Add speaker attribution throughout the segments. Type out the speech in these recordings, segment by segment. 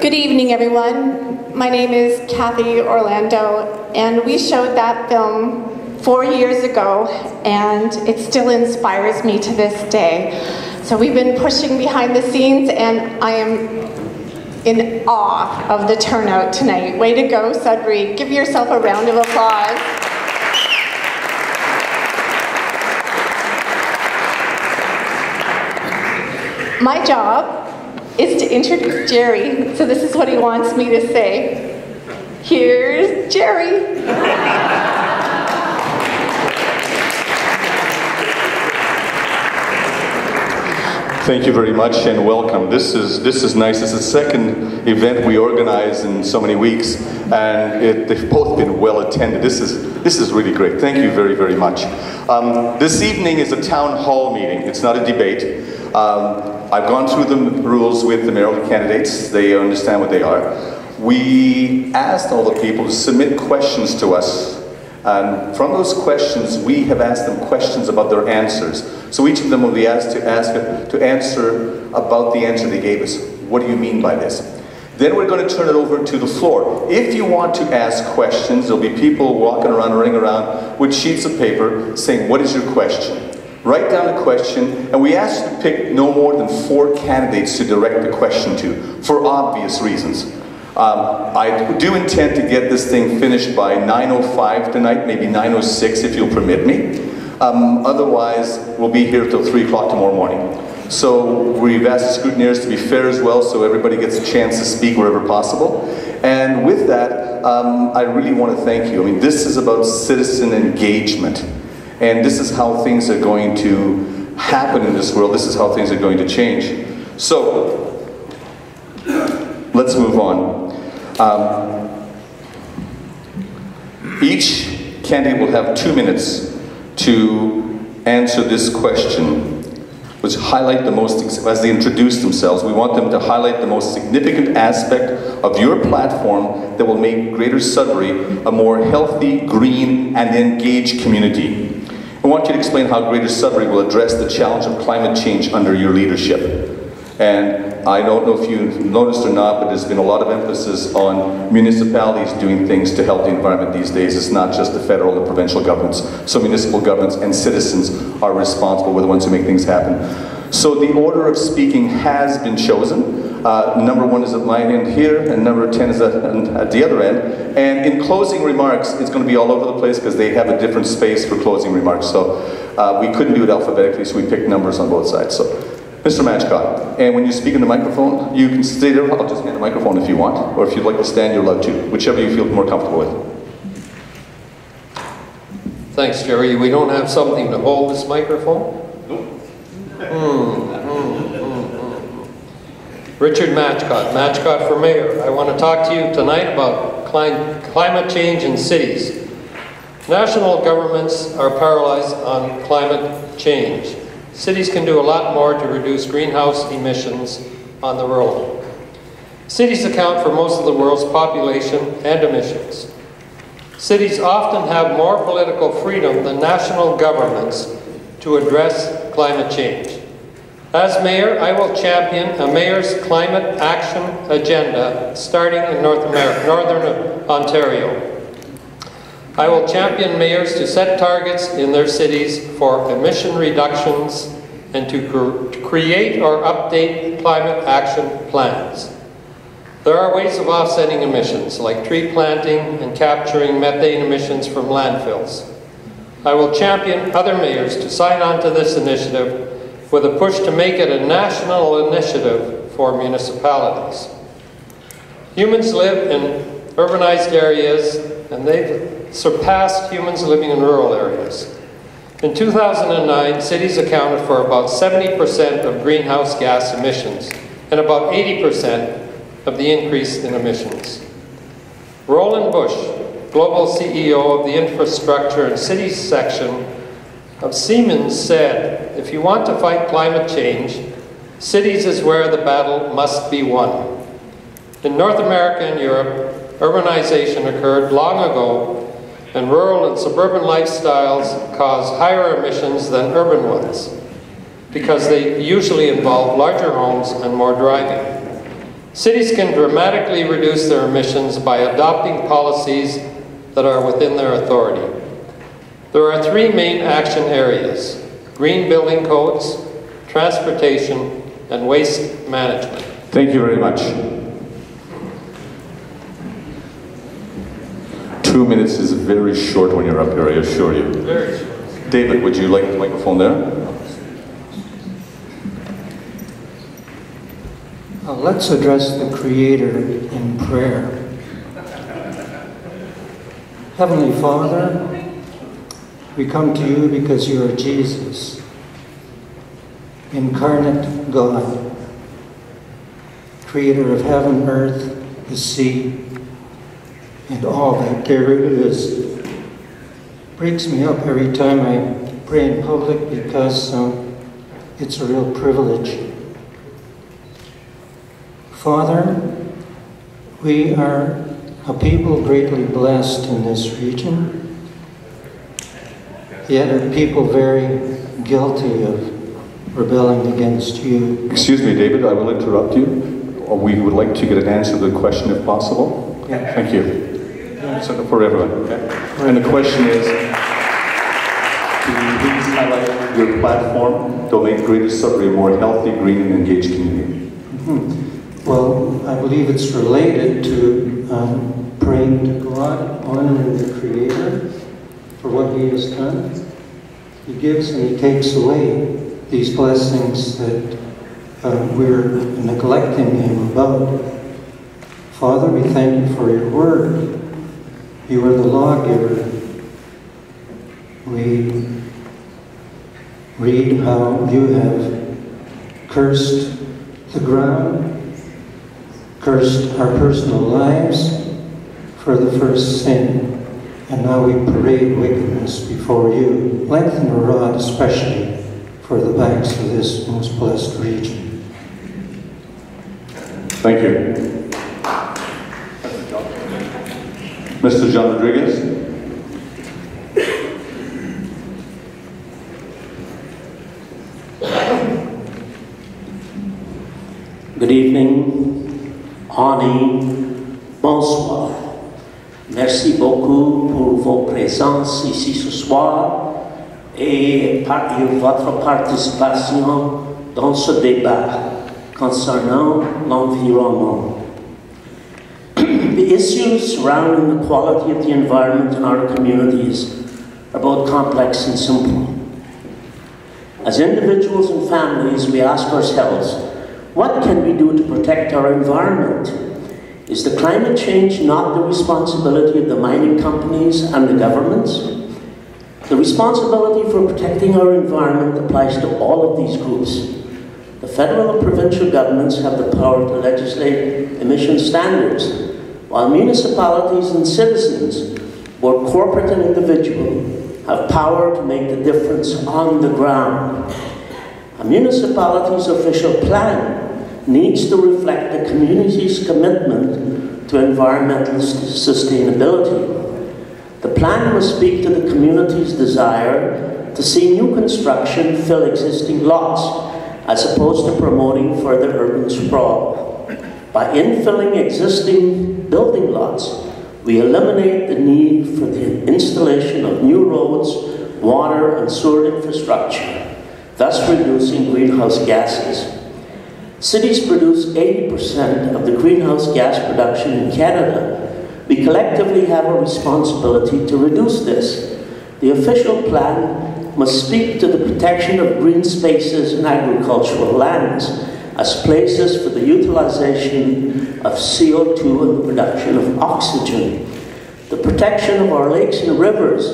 Speaker 1: Good evening, everyone. My name is Kathy Orlando, and we showed that film 4 years ago, and it still inspires me to this day. So we've been pushing behind the scenes, and I am in awe of the turnout tonight. Way to go, Sudbury. Give yourself a round of applause. My job is to introduce Jerry, so this is what he wants me to say. Here's Jerry.
Speaker 2: Thank you very much and welcome. This is nice. This is the second event we organize in so many weeks, and they've both been well attended. This is really great. Thank you very, very much. This evening is a town hall meeting. It's not a debate. I've gone through the rules with the mayoral candidates. They understand what they are. We asked all the people to submit questions to us, and from those questions we have asked them questions about their answers. So each of them will be asked to answer about the answer they gave us. What do you mean by this? Then we're going to turn it over to the floor. If you want to ask questions, there'll be people walking around, running around with sheets of paper saying, what is your question? Write down the question, and we ask you to pick no more than 4 candidates to direct the question to, for obvious reasons. I do intend to get this thing finished by 9:05 tonight, maybe 9:06 if you'll permit me. Otherwise, we'll be here till 3 o'clock tomorrow morning. So we've asked the scrutineers to be fair as well, so everybody gets a chance to speak wherever possible. And with that, I really want to thank you. I mean, this is about citizen engagement. And this is how things are going to happen in this world. This is how things are going to change. So, let's move on. Each candidate will have 2 minutes to answer this question, which highlight the most, as they introduce themselves, we want them to highlight the most significant aspect of your platform that will make Greater Sudbury a more healthy, green, and engaged community. I want you to explain how Greater Sudbury will address the challenge of climate change under your leadership. And I don't know if you've noticed or not, but there's been a lot of emphasis on municipalities doing things to help the environment these days. It's not just the federal and provincial governments. So municipal governments and citizens are responsible. We're the ones who make things happen. So the order of speaking has been chosen. Number 1 is at my end here, and number 10 is at the other end. And in closing remarks, it's going to be all over the place because they have a different space for closing remarks. So we couldn't do it alphabetically, so we picked numbers on both sides. So, Mr. Matchcott, and when you speak in the microphone, you can stay there. I'll just hand the microphone if you want, or if you'd like to stand, you're allowed to, whichever you feel more comfortable with.
Speaker 3: Thanks, Jerry. We don't have something to hold this microphone? Richard Matchcott for mayor. I want to talk to you tonight about climate change in cities. National governments are paralyzed on climate change. Cities can do a lot more to reduce greenhouse emissions on the road. Cities account for most of the world's population and emissions. Cities often have more political freedom than national governments to address climate change. As mayor, I will champion a mayor's climate action agenda starting in Northern Ontario. I will champion mayors to set targets in their cities for emission reductions and to create or update climate action plans. There are ways of offsetting emissions, like tree planting and capturing methane emissions from landfills. I will champion other mayors to sign on to this initiative with a push to make it a national initiative for municipalities. Humans live in urbanized areas, and they've surpassed humans living in rural areas. In 2009, cities accounted for about 70% of greenhouse gas emissions and about 80% of the increase in emissions. Roland Bush, global CEO of the Infrastructure and Cities section of Siemens, said, "If you want to fight climate change, cities is where the battle must be won." In North America and Europe, urbanization occurred long ago, and rural and suburban lifestyles cause higher emissions than urban ones because they usually involve larger homes and more driving. Cities can dramatically reduce their emissions by adopting policies that are within their authority. There are three main action areas: green building codes, transportation, and waste management.
Speaker 2: Thank you very much. 2 minutes is very short when you're up here, I assure you.
Speaker 3: Very short.
Speaker 2: David, would you like the microphone there?
Speaker 4: Let's address the Creator in prayer. Heavenly Father, we come to you because you are Jesus, incarnate God, creator of heaven, earth, the sea, and all that there is. Breaks me up every time I pray in public because it's a real privilege. Father, we are a people greatly blessed in this region, yet are people very guilty of rebelling against you.
Speaker 2: Excuse me, David, I will interrupt you. We would like to get an answer to the question if possible.
Speaker 4: Yeah.
Speaker 2: Thank you. So for everyone, okay? And the question is, can you please highlight your platform to make Greater Sudbury a more healthy, green, and engaged community?
Speaker 4: Well, I believe it's related to praying to God, honoring the Creator for what He has done. He gives and He takes away these blessings that we're neglecting Him about. Father, we thank you for your word. You are the lawgiver. We read how you have cursed the ground, cursed our personal lives for the first sin, and now we parade wickedness before you. Lengthen your rod especially for the banks of this most blessed region.
Speaker 2: Thank you. Mr. John Rodriguez.
Speaker 5: Good evening, Ani, bonsoir. Merci beaucoup pour vos présences ici ce soir et votre participation dans ce débat concernant l'environnement. The issues surrounding the quality of the environment in our communities are both complex and simple. As individuals and families, we ask ourselves, what can we do to protect our environment? Is the climate change not the responsibility of the mining companies and the governments? The responsibility for protecting our environment applies to all of these groups. The federal and provincial governments have the power to legislate emission standards, while municipalities and citizens, both corporate and individual, have power to make the difference on the ground. A municipality's official plan needs to reflect the community's commitment to environmental sustainability. The plan must speak to the community's desire to see new construction fill existing lots, as opposed to promoting further urban sprawl. By infilling existing building lots, we eliminate the need for the installation of new roads, water, and sewer infrastructure, thus reducing greenhouse gases. Cities produce 80% of the greenhouse gas production in Canada. We collectively have a responsibility to reduce this. The official plan must speak to the protection of green spaces and agricultural lands as places for the utilization of CO2 and the production of oxygen. The protection of our lakes and rivers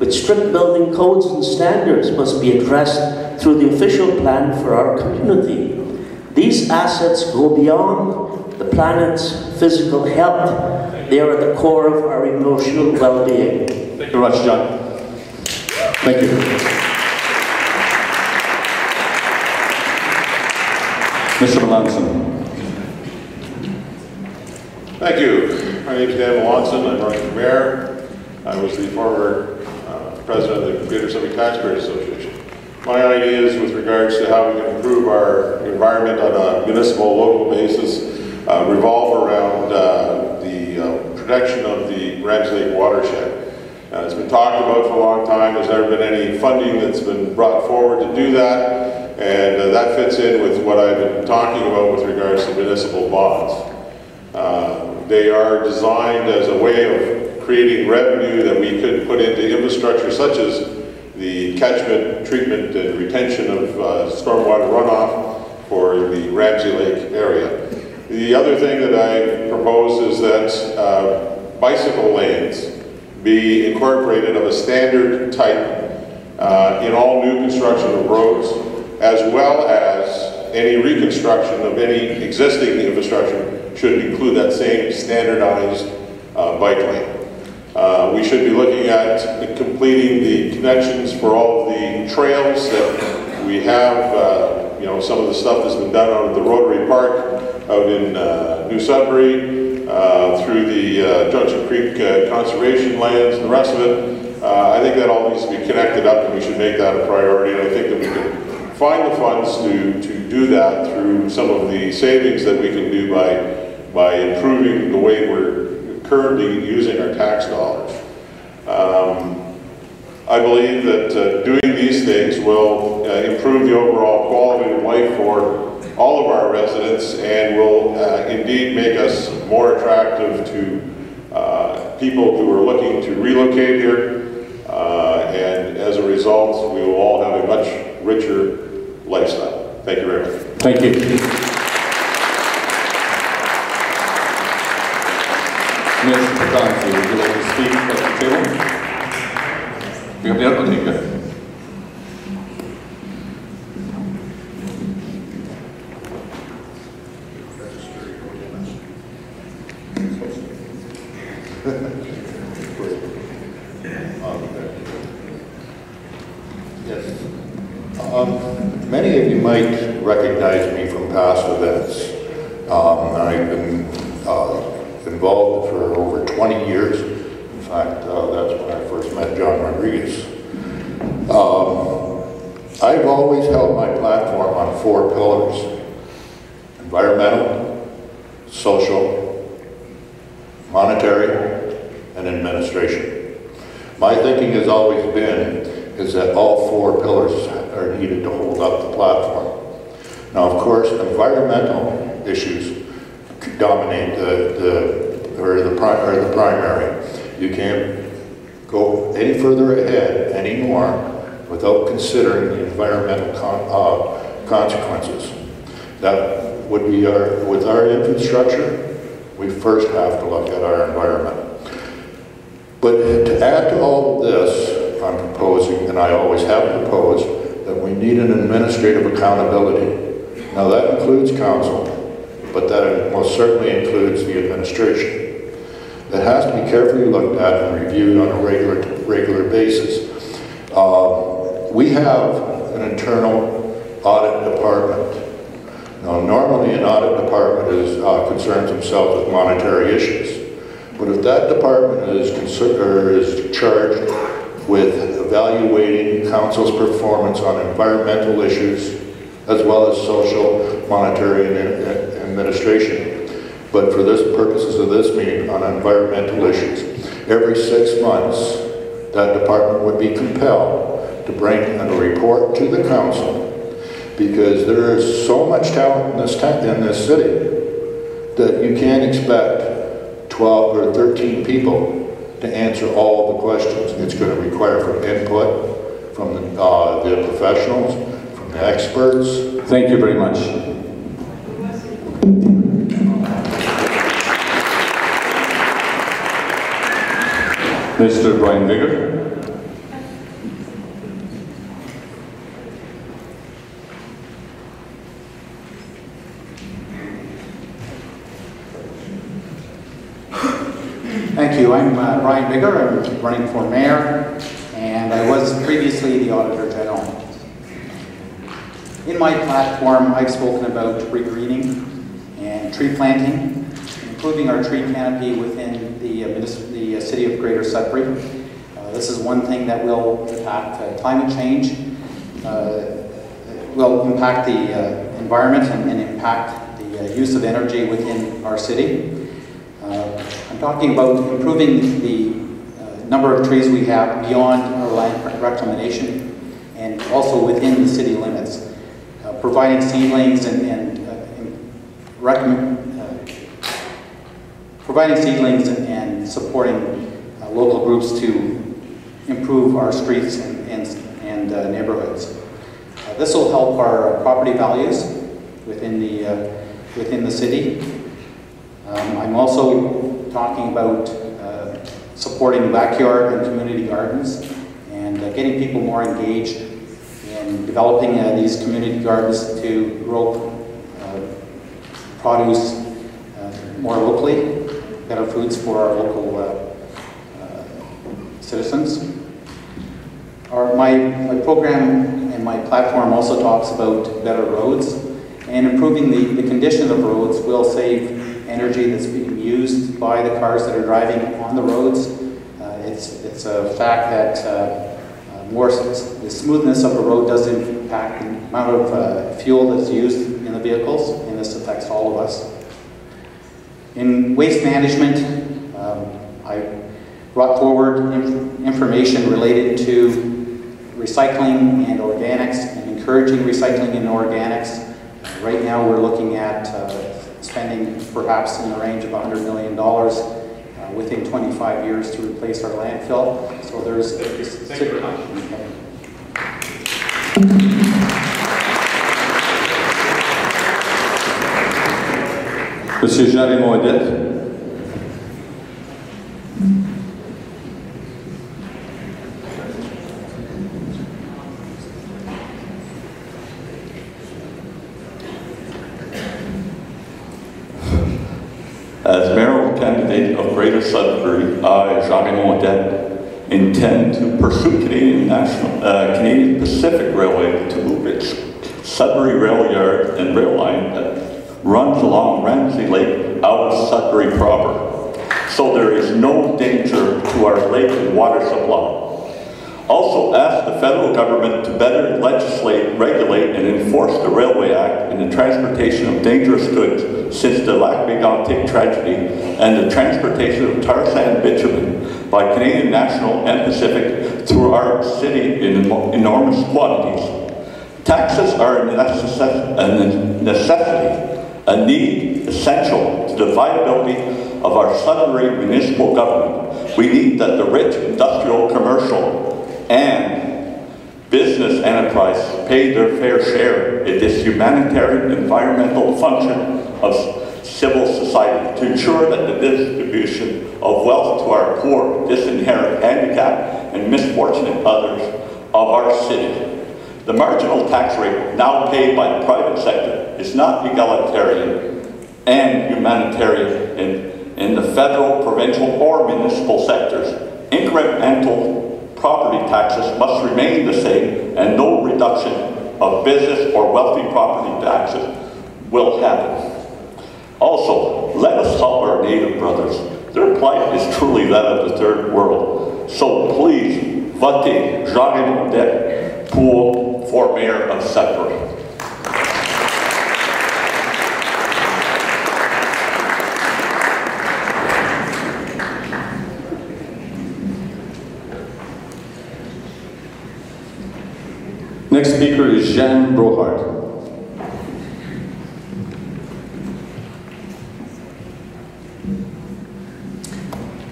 Speaker 5: with strict building codes and standards must be addressed through the official plan for our community. These assets go beyond the planet's physical health. They are at the core of our emotional well-being.
Speaker 2: Thank you very much, John. Thank you. Mr. Melanson.
Speaker 6: Thank you. My name is Dan Melanson. I'm running for mayor. I was the former president of the Greater Sudbury Taxpayers Association. My ideas with regards to how we can improve our environment on a municipal, local basis revolve around the protection of the Ramsey Lake watershed. It's been talked about for a long time. There's never been any funding that's been brought forward to do that, and that fits in with what I've been talking about with regards to municipal bonds. They are designed as a way of creating revenue that we could put into infrastructure such as the catchment, treatment, and retention of stormwater runoff for the Ramsey Lake area. The other thing that I propose is that bicycle lanes be incorporated of a standard type in all new construction of roads, as well as any reconstruction of any existing infrastructure should include that same standardized bike lane. We should be looking at completing the connections for all of the trails that we have. You know, some of the stuff that's been done out of the Rotary Park out in New Sudbury, through the Junction Creek conservation lands and the rest of it. I think that all needs to be connected up, and we should make that a priority. And I think that we can find the funds to do that through some of the savings that we can do by improving the way we're currently using our tax dollars. I believe that doing these things will improve the overall quality of life for all of our residents and will indeed make us more attractive to people who are looking to relocate here. And as a result, we will all have a much richer lifestyle. Thank you very much.
Speaker 2: Thank you. Ms. Patanzi, would you like to speak at the table? Okay, good.
Speaker 7: Yes. Many of you might recognize me from past events. I've been involved for over 20 years. In fact, that's when I first met John Rodriguez. I've always held my platform on 4 pillars: environmental, social, monetary, and administration. My thinking has always been is that all 4 pillars are needed to hold up the platform. Now, of course, environmental issues dominate the primary. You can't go any further ahead anymore without considering the environmental consequences. That would be with our infrastructure, we first have to look at our environment. But to add to all of this, I'm proposing, and I always have proposed, that we need an administrative accountability. Now that includes council, but that most certainly includes the administration. That has to be carefully looked at and reviewed on a regular basis. We have an internal audit department. Now normally an audit department concerns themselves with monetary issues. But if that department is charged with evaluating council's performance on environmental issues, as well as social, monetary, and administration, but for this purposes of this meeting on environmental issues, every 6 months, that department would be compelled to bring a report to the council, because there is so much talent in this city that you can't expect 12 or 13 people to answer all the questions. It's going to require from input from the professionals, from the experts.
Speaker 2: Thank you very much. Mr. Brian Vigor.
Speaker 8: Thank you. I'm Brian Vigor. I'm running for mayor, and I was previously the Auditor General. In my platform, I've spoken about tree greening and tree planting, improving our tree canopy within the city of Greater Sudbury. This is one thing that will impact climate change, will impact the environment and impact the use of energy within our city. I'm talking about improving the number of trees we have beyond our land reclamation and also within the city limits. Providing seedlings and supporting local groups to improve our streets and neighborhoods. This will help our property values within the city. I'm also talking about supporting backyard and community gardens and getting people more engaged in developing these community gardens to grow produce more locally, better foods for our local citizens. My program and my platform also talks about better roads, and improving the condition of roads will save energy that's being used by the cars that are driving on the roads. It's a fact that the smoothness of a road does impact the amount of fuel that's used in the vehicles, and this affects all of us. In waste management, I brought forward information related to recycling and organics and encouraging recycling and organics. Right now we're looking at spending perhaps in the range of $100 million within 25 years to replace our landfill. So there's... Thank you very much.
Speaker 2: Monsieur Jean-Raymond Odette. As mayoral candidate of Greater Sudbury, I, Jean-Raymond Odette, intend to pursue Canadian Pacific Railway to move its Sudbury rail yard and rail line that runs along Ramsey Lake out of Sudbury proper, so there is no danger to our lake and water supply. Also ask the federal government to better legislate, regulate, and enforce the Railway Act in the transportation of dangerous goods since the Lac-Mégantic tragedy and the transportation of tar sand bitumen by Canadian National and Pacific through our city in enormous quantities. Taxes are a necessity, a need essential to the viability of our Sudbury municipal government. We need that the rich industrial, commercial, and business enterprise pay their fair share in this humanitarian environmental function of civil society to ensure that the distribution of wealth to our poor, disinherited, handicapped, and misfortunate others of our city. The marginal tax rate now paid by the private sector is not egalitarian and humanitarian in the federal, provincial, or municipal sectors. Incremental property taxes must remain the same, and no reduction of business or wealthy property taxes will happen. Also, let us help our Native brothers. Their plight is truly that of the third world. So please, votez Jean-Raymond Odette for mayor of Sudbury. Next speaker is Jeanne Brohard.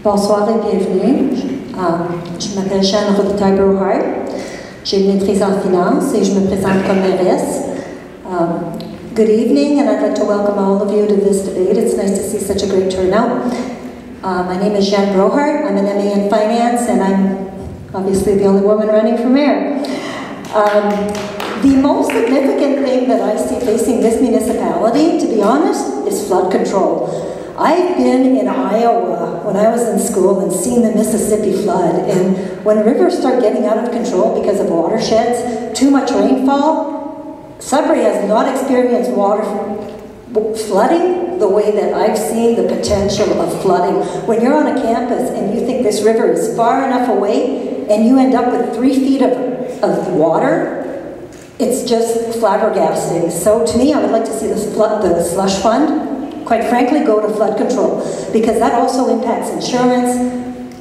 Speaker 9: Bonsoir et bienvenue. Je m'appelle Jeanne Brohard. J'ai une maîtrise en finance et je me présente comme mairesse. Good evening, and I'd like to welcome all of you to this debate. It's nice to see such a great turnout. My name is Jeanne Brohard. I'm an MA in finance, and I'm obviously the only woman running for mayor. The most significant thing that I see facing this municipality, to be honest, is flood control. I've been in Iowa when I was in school and seen the Mississippi flood, and when rivers start getting out of control because of watersheds, too much rainfall, Sudbury has not experienced flooding the way that I've seen the potential of flooding. When you're on a campus and you think this river is far enough away and you end up with 3 feet of water, it's just flabbergasting. So to me, I would like to see the slush fund, quite frankly, go to flood control, because that also impacts insurance.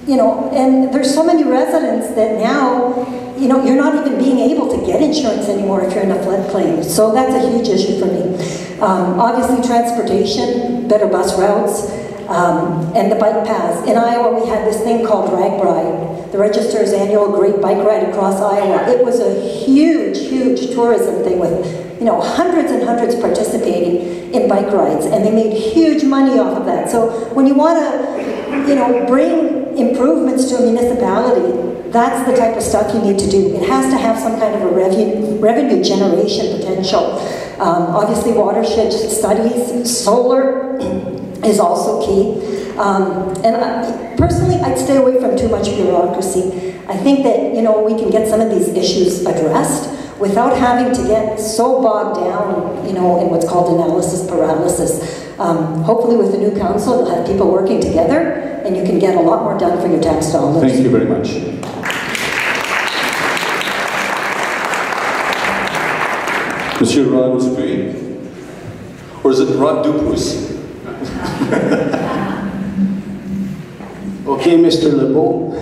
Speaker 9: You know, and there's so many residents that now, you know, you're not even being able to get insurance anymore if you're in a flood claim. So that's a huge issue for me. Obviously transportation, better bus routes, and the bike paths. In Iowa, we had this thing called RAGBRAI, the Register's annual Great Bike Ride across Iowa. It was a huge, huge tourism thing with, you know, hundreds and hundreds participating in bike rides, and they made huge money off of that. So when you want to, you know, bring improvements to a municipality, that's the type of stuff you need to do. It has to have some kind of a revenue generation potential. Obviously, watershed studies, solar is also key. Personally, I'd stay away from too much bureaucracy. I think that, you know, we can get some of these issues addressed without having to get so bogged down, you know, in what's called analysis paralysis. Hopefully with the new council, you'll have people working together, and you can get a lot more done for your tax dollars.
Speaker 2: Thank you very much. Monsieur Ron Dupuis, or is it Ron Dupuis?
Speaker 10: Okay, Mr. Lebeau.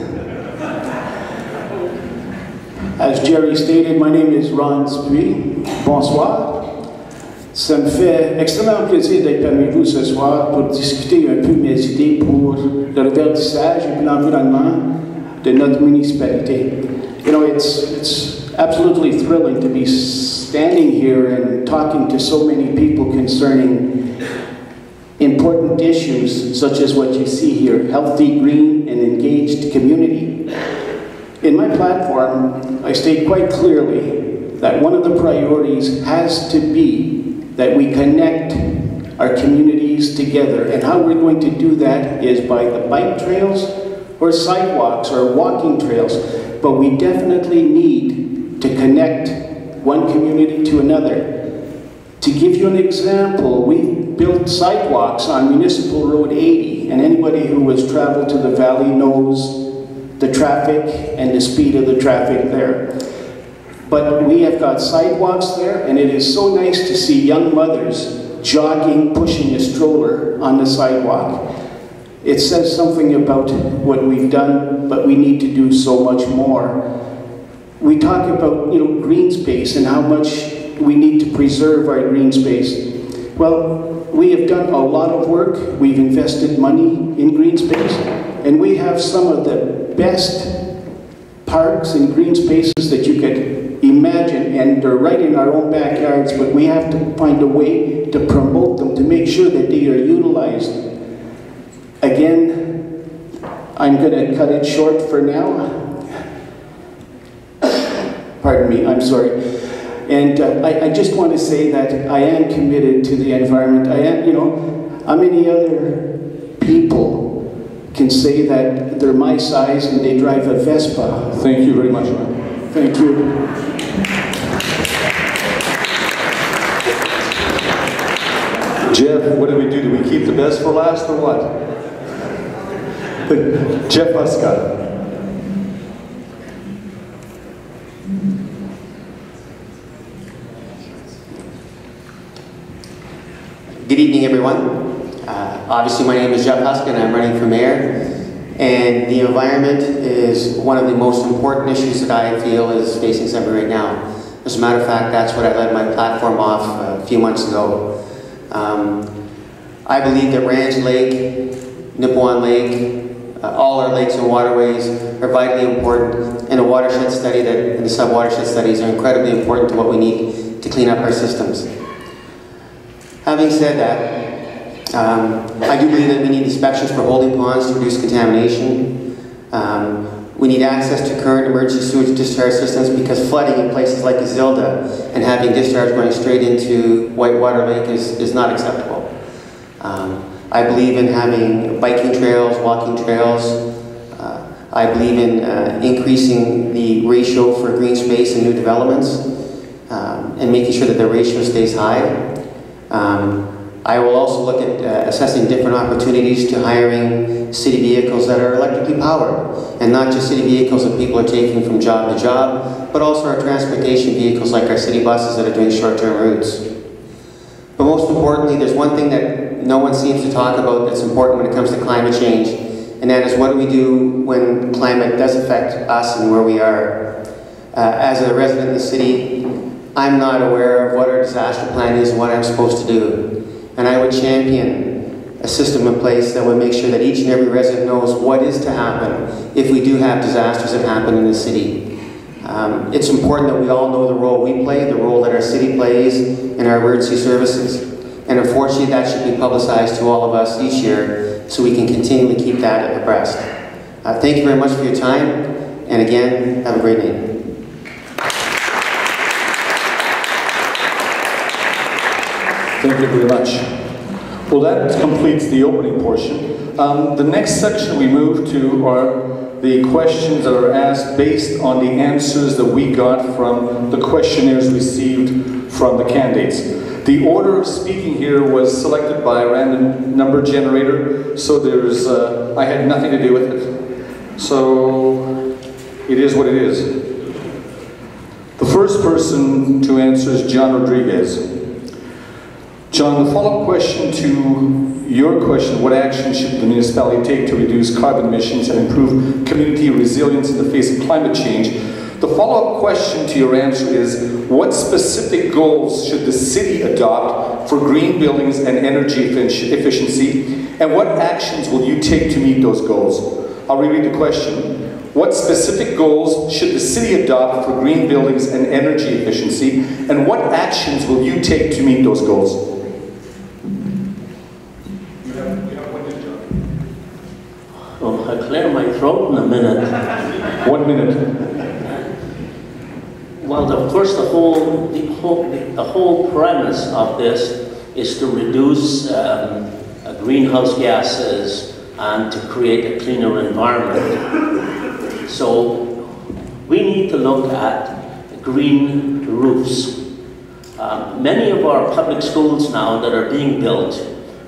Speaker 10: As Jerry stated, my name is Ron Dupuis. Bonsoir. Ça me fait extrêmement plaisir d'être parmi vous ce soir pour discuter un peu mes idées pour le reverdissage et l'environnement de notre municipalité. You know, it's absolutely thrilling to be standing here and talking to so many people concerning important issues such as what you see here, healthy, green, and engaged community. In my platform, I state quite clearly that one of the priorities has to be that we connect our communities together. And how we're going to do that is by the bike trails or sidewalks or walking trails. But we definitely need to connect one community to another. To give you an example, we built sidewalks on Municipal Road 80, and anybody who has traveled to the valley knows the traffic and the speed of the traffic there. But we have got sidewalks there, and it is so nice to see young mothers jogging, pushing a stroller on the sidewalk. It says something about what we've done, but we need to do so much more. We talk about, you know, green space and how much we need to preserve our green space. Well, we have done a lot of work. We've invested money in green space, and we have some of the best parks and green spaces that you could imagine, and they're right in our own backyards, but we have to find a way to promote them, to make sure that they are utilized. Again, I'm going to cut it short for now. Pardon me, I'm sorry. And I just want to say that I am committed to the environment. I am, you know, how many other people can say that they're my size and they drive a Vespa?
Speaker 2: Thank you very much.
Speaker 10: Thank you.
Speaker 2: Jeff, what do we do? Do we keep the best for last or what? Jeff Muscat.
Speaker 11: Good evening, everyone. Obviously, my name is Jeff Husk, and I'm running for mayor. And the environment is one of the most important issues that I feel is facing Sudbury right now. As a matter of fact, that's what I led my platform off a few months ago. I believe that Ranch Lake, Nipawin Lake, all our lakes and waterways are vitally important, and a watershed study and the sub-watershed studies are incredibly important to what we need to clean up our systems. Having said that, I do believe that we need inspections for holding ponds to reduce contamination. We need access to current emergency sewage discharge systems, because flooding in places like Isilda and having discharge going straight into Whitewater Lake is not acceptable. I believe in having biking trails, walking trails. I believe in increasing the ratio for green space and new developments and making sure that the ratio stays high. I will also look at assessing different opportunities to hiring city vehicles that are electrically powered, and not just city vehicles that people are taking from job to job, but also our transportation vehicles like our city buses that are doing short-term routes. But most importantly, there's one thing that no one seems to talk about that's important when it comes to climate change, and that is what do we do when climate does affect us and where we are. As a resident of the city, I'm not aware of what our disaster plan is and what I'm supposed to do. And I would champion a system in place that would make sure that each and every resident knows what is to happen if we do have disasters that happen in the city. It's important that we all know the role we play, the role that our city plays in our emergency services. And unfortunately, that should be publicized to all of us each year so we can continually keep that abreast. Thank you very much for your time, and again, have a great day.
Speaker 2: Thank you very much. Well, that completes the opening portion. The next section we move to are the questions that are asked based on the answers that we got from the questionnaires received from the candidates. The order of speaking here was selected by a random number generator, so there's, I had nothing to do with it. So, it is what it is. The first person to answer is John Rodriguez. John, the follow-up question to your question, what action should the municipality take to reduce carbon emissions and improve community resilience in the face of climate change? The follow-up question to your answer is, what specific goals should the city adopt for green buildings and energy efficiency, and what actions will you take to meet those goals? I'll reread the question. What specific goals should the city adopt for green buildings and energy efficiency, and what actions will you take to meet those goals?
Speaker 5: Well, I'll clear my throat in a minute.
Speaker 2: 1 minute.
Speaker 5: Well, of course, the whole premise of this is to reduce greenhouse gases and to create a cleaner environment. So we need to look at green roofs. Many of our public schools now that are being built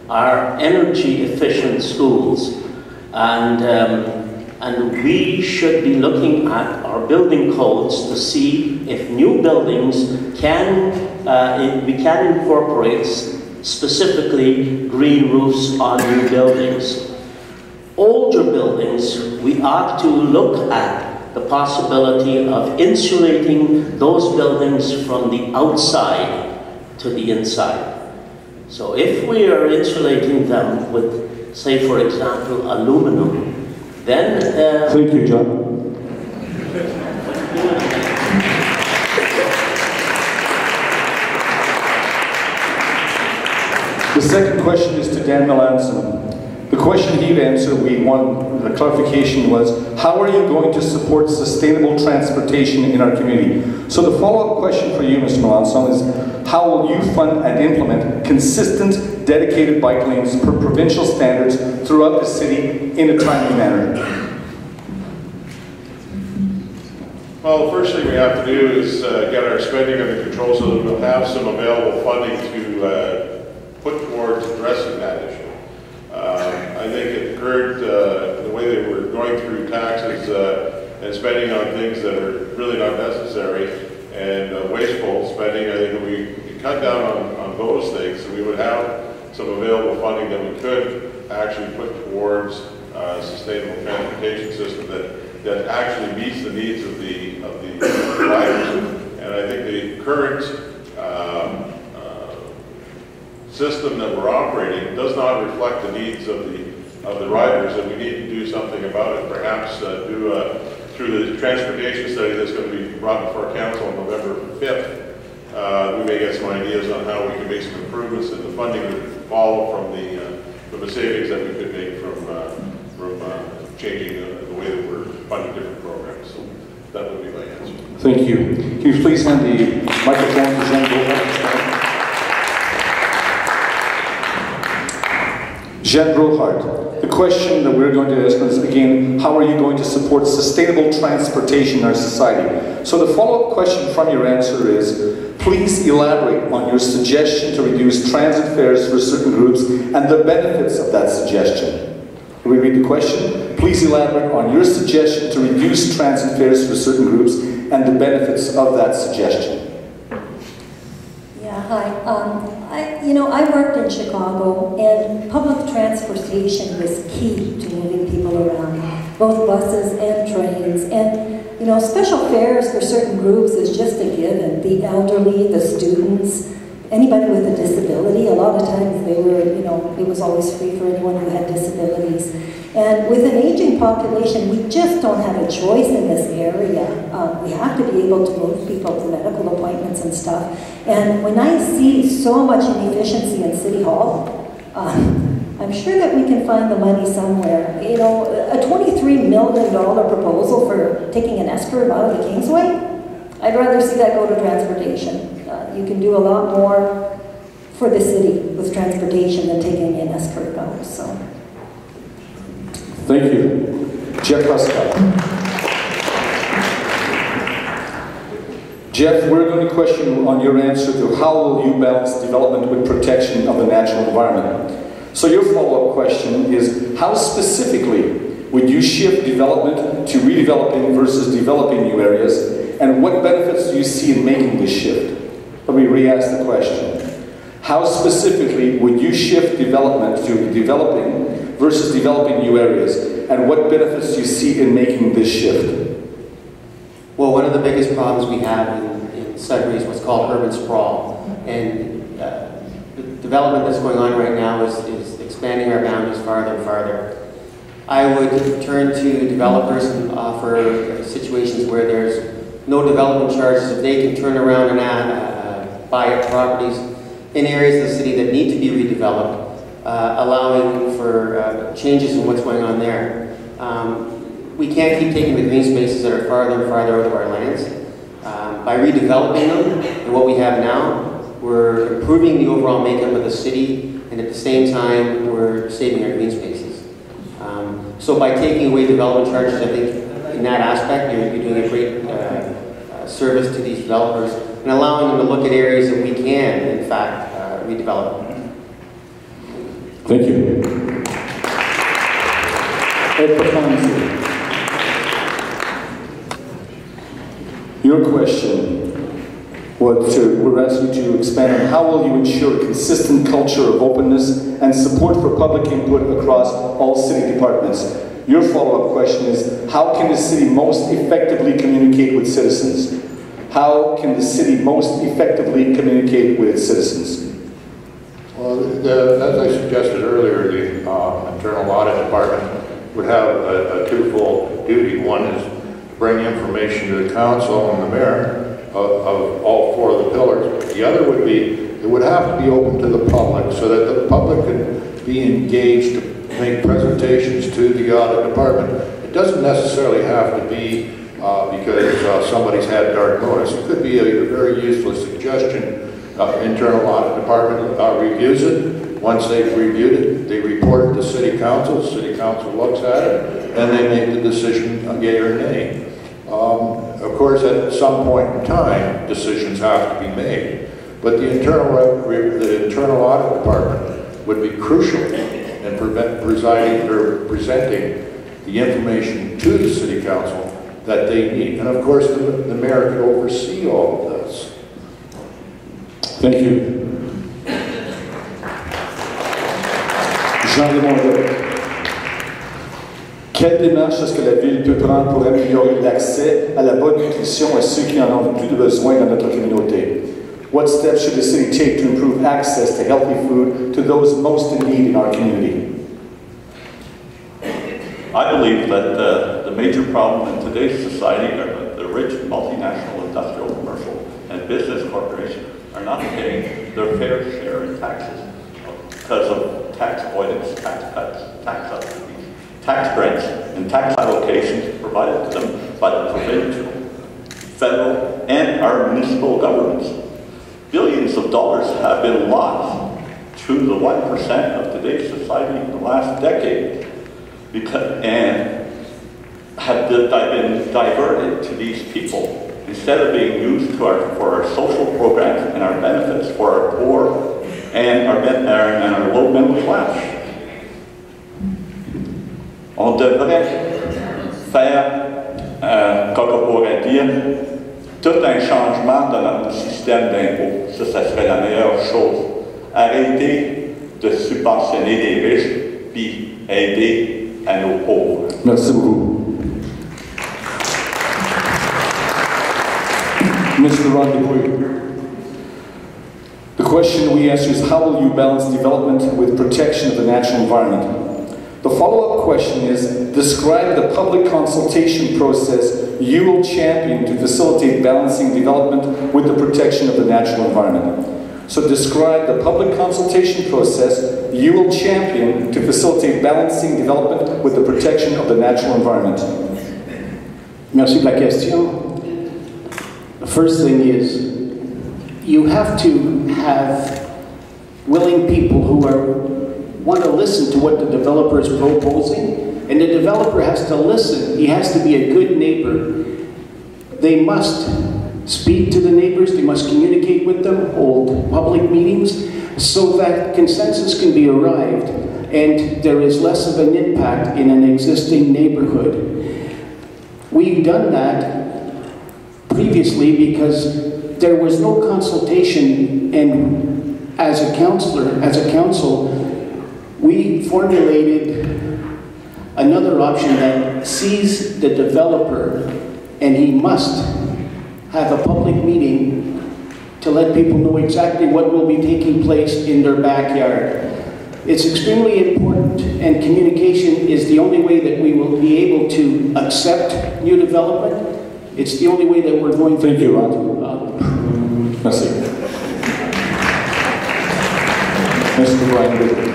Speaker 5: are energy efficient schools, and we should be looking at our building codes to see if new buildings we can incorporate specifically green roofs on new buildings. Older buildings, we ought to look at the possibility of insulating those buildings from the outside to the inside. So if we are insulating them with, say for example, aluminum, then...
Speaker 2: Thank you, John. The second question is to Dan Melanson. The question he'd answered, the clarification was, how are you going to support sustainable transportation in our community? So the follow-up question for you, Mr. Melanson, is how will you fund and implement consistent, dedicated bike lanes per provincial standards throughout the city in a timely manner?
Speaker 6: Well, the first thing we have to do is get our spending under control so that we'll have some available funding to put towards addressing that issue. I think it occurred the way that we're going through taxes and spending on things that are really not necessary and wasteful spending. I think if we cut down on those things, so we would have some available funding that we could actually put towards a sustainable transportation system that actually meets the needs of the riders. And I think the current system that we're operating does not reflect the needs of the riders, and we need to do something about it. Perhaps through the transportation study that's going to be brought before council on November 5th, we may get some ideas on how we can make some improvements in the funding that would follow from the savings that we could make from changing the way that we're funding different programs. So that would be my answer.
Speaker 2: Thank you. Can you please hand the microphone to Jean Brohart? Jean Brohart, the question that we're going to ask is again, how are you going to support sustainable transportation in our society? So the follow-up question from your answer is, please elaborate on your suggestion to reduce transit fares for certain groups and the benefits of that suggestion.
Speaker 12: Can we read the question? Please elaborate on your suggestion to reduce transit fares for certain groups and the benefits of that suggestion.
Speaker 9: Yeah, hi. I worked in Chicago, and public transportation was key to moving people around, both buses and trains. And, special fares for certain groups is just a given. The elderly, the students, anybody with a disability, a lot of times they were, it was always free for anyone who had disabilities. And with an aging population, we just don't have a choice in this area. We have to be able to move people to medical appointments and stuff. And when I see so much inefficiency in City Hall, I'm sure that we can find the money somewhere. A $23 million proposal for taking an S-curve out of the Kingsway? I'd rather see that go to transportation. You can do a lot more for the city with transportation than taking an S-curve out. So.
Speaker 12: Thank you. Jeff Prescott. Jeff, we're going to question you on your answer to how will you balance development with protection of the natural environment. So your follow-up question is, how specifically would you shift development to redeveloping versus developing new areas, and what benefits do you see in making this shift? Let me re-ask the question. How specifically would you shift development to developing versus developing new areas, and what benefits do you see in making this shift?
Speaker 11: Well, one of the biggest problems we have in Sudbury is what's called urban sprawl. And the development that's going on right now is expanding our boundaries farther and farther. I would turn to developers and offer situations where there's no development charges. If they can turn around and buy up properties in areas of the city that need to be redeveloped, allowing for changes in what's going on there. We can't keep taking the green spaces that are farther and farther out of our lands. By redeveloping them and what we have now, we're improving the overall makeup of the city, and at the same time, we're saving our green spaces. So by taking away development charges, I think in that aspect, you're doing a great service to these developers and allowing them to look at areas that we can, in fact, redevelop.
Speaker 12: Thank you. Ed Patanzi. Your question we're asking you to expand on how will you ensure a consistent culture of openness and support for public input across all city departments. Your follow-up question is, how can the city most effectively communicate with citizens? How can the city most effectively communicate with its citizens?
Speaker 7: Well, as I suggested earlier, the internal audit department would have a twofold duty. One is to bring information to the council and the mayor of all four of the pillars. The other would be, it would have to be open to the public so that the public could be engaged to make presentations to the audit department. It doesn't necessarily have to be because somebody's had dark notice. It could be a very useful suggestion. Internal audit department reviews it. Once they've reviewed it, they report it to city council. City council looks at it, and they make the decision, yea or nay. Of course, at some point in time, decisions have to be made. But the internal audit department would be crucial in presenting the information to the city council that they need. And of course, the mayor could oversee all of this.
Speaker 12: Thank you. Jean-Raymond, quelle démarche est-ce que la ville peut prendre pour améliorer l'accès à la bonne nutrition à ceux qui en ont le plus besoin dans notre communauté? What steps should the city take to improve access to healthy food to those most in need in our community?
Speaker 13: I believe that the major problem in today's society are the rich multinational industrial, commercial, and business corporations are not getting their fair share in taxes because of tax avoidance, tax cuts, tax subsidies, tax grants, and tax allocations provided to them by the provincial, federal, and our municipal governments. Billions of dollars have been lost to the 1% of today's society in the last decade and have been diverted to these people instead of being used for our social programs and our benefits for our poor and our low middle class. On devrait faire, comme on pourrait dire, tout un changement dans notre système d'impôt. Ça serait la meilleure chose. Arrêter de subventionner les riches, puis aider à nos pauvres.
Speaker 12: Merci beaucoup. Mr. Ron Dupuy. The question we ask you is, how will you balance development with protection of the natural environment? The follow-up question is, describe the public consultation process you will champion to facilitate balancing development with the protection of the natural environment. So describe the public consultation process you will champion to facilitate balancing development with the protection of the natural environment.
Speaker 10: Merci pour la question. The first thing is, you have to have willing people who want to listen to what the developer is proposing, and the developer has to listen. He has to be a good neighbor. They must speak to the neighbors, they must communicate with them, hold public meetings, so that consensus can be arrived and there is less of an impact in an existing neighborhood. We've done that previously because there was no consultation, and as a council, we formulated another option that sees the developer, and he must have a public meeting to let people know exactly what will be taking place in their backyard. It's extremely important, and communication is the only way that we will be able to accept new development. It's the only way that we're going to...
Speaker 12: Thank you, Ron. Merci. Mr. Brian Whittle.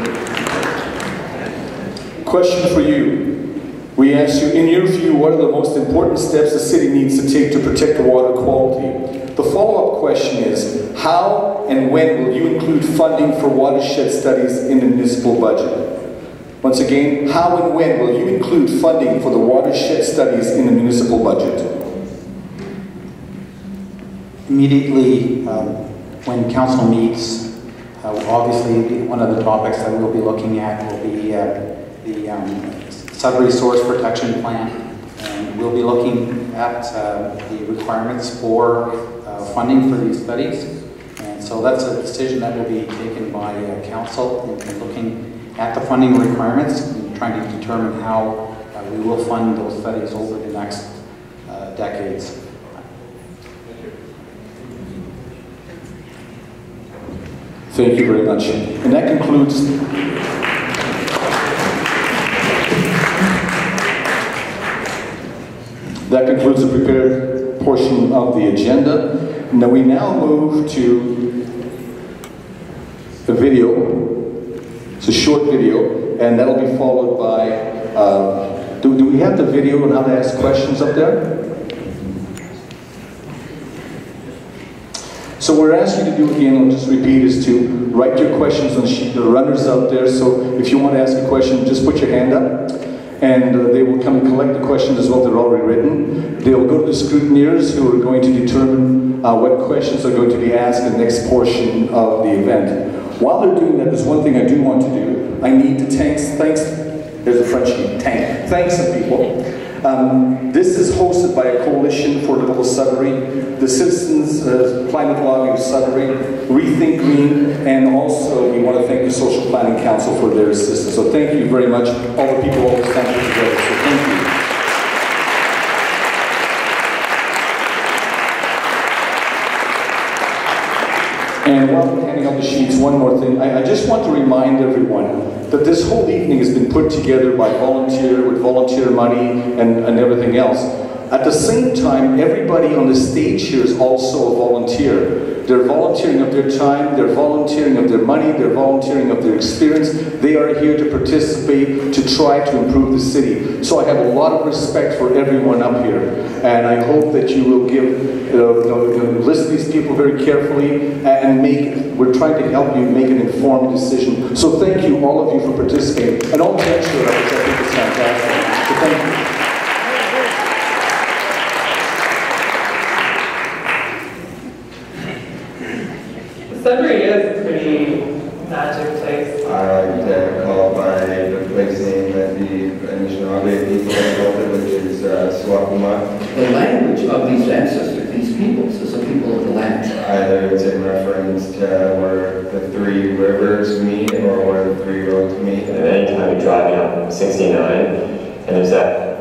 Speaker 12: Question for you. We ask you, in your view, what are the most important steps the city needs to take to protect the water quality? The follow-up question is, how and when will you include funding for watershed studies in the municipal budget? Once again, how and when will you include funding for the watershed studies in the municipal budget?
Speaker 8: Immediately when council meets, obviously one of the topics that we'll be looking at will be the Sudbury Source Protection Plan, and we'll be looking at the requirements for funding for these studies. And so that's a decision that will be taken by council in looking at the funding requirements and trying to determine how we will fund those studies over the next decades.
Speaker 12: Thank you very much. And that concludes the prepared portion of the agenda. Now we move to the video. It's a short video, and that'll be followed by, do we have the video on how to ask questions up there? So what we're asking you to do again, I'll just repeat, is to write your questions on the sheet. There are runners out there, so if you want to ask a question, just put your hand up, and they will come and collect the questions as well. They're already written. They'll go to the scrutineers, who are going to determine what questions are going to be asked in the next portion of the event. While they're doing that, there's one thing I do want to do. I need to thanks, there's a French sheet, thanks some people. This is hosted by a coalition for Little Sudbury, the Citizens Climate Lobby of Sudbury, Rethink Green, and also we want to thank the Social Planning Council for their assistance. So thank you very much, all the people all this time put together. So thank you. And while we're handing out the sheets, one more thing. I just want to remind everyone that this whole evening has been put together by with volunteer money and everything else. At the same time, everybody on the stage here is also a volunteer. They're volunteering of their time, they're volunteering of their money, they're volunteering of their experience. They are here to participate, to try to improve the city. So I have a lot of respect for everyone up here. And I hope that you will listen to these people very carefully and we're trying to help you make an informed decision. So thank you, all of you, for participating. And all the extra, which I think is fantastic. So thank you.
Speaker 14: Sudbury is a pretty magic place.
Speaker 15: I like to call by the place name that the initial reference to where the three rivers meet or where the three roads meet.
Speaker 16: And anytime you're driving up 69, and there's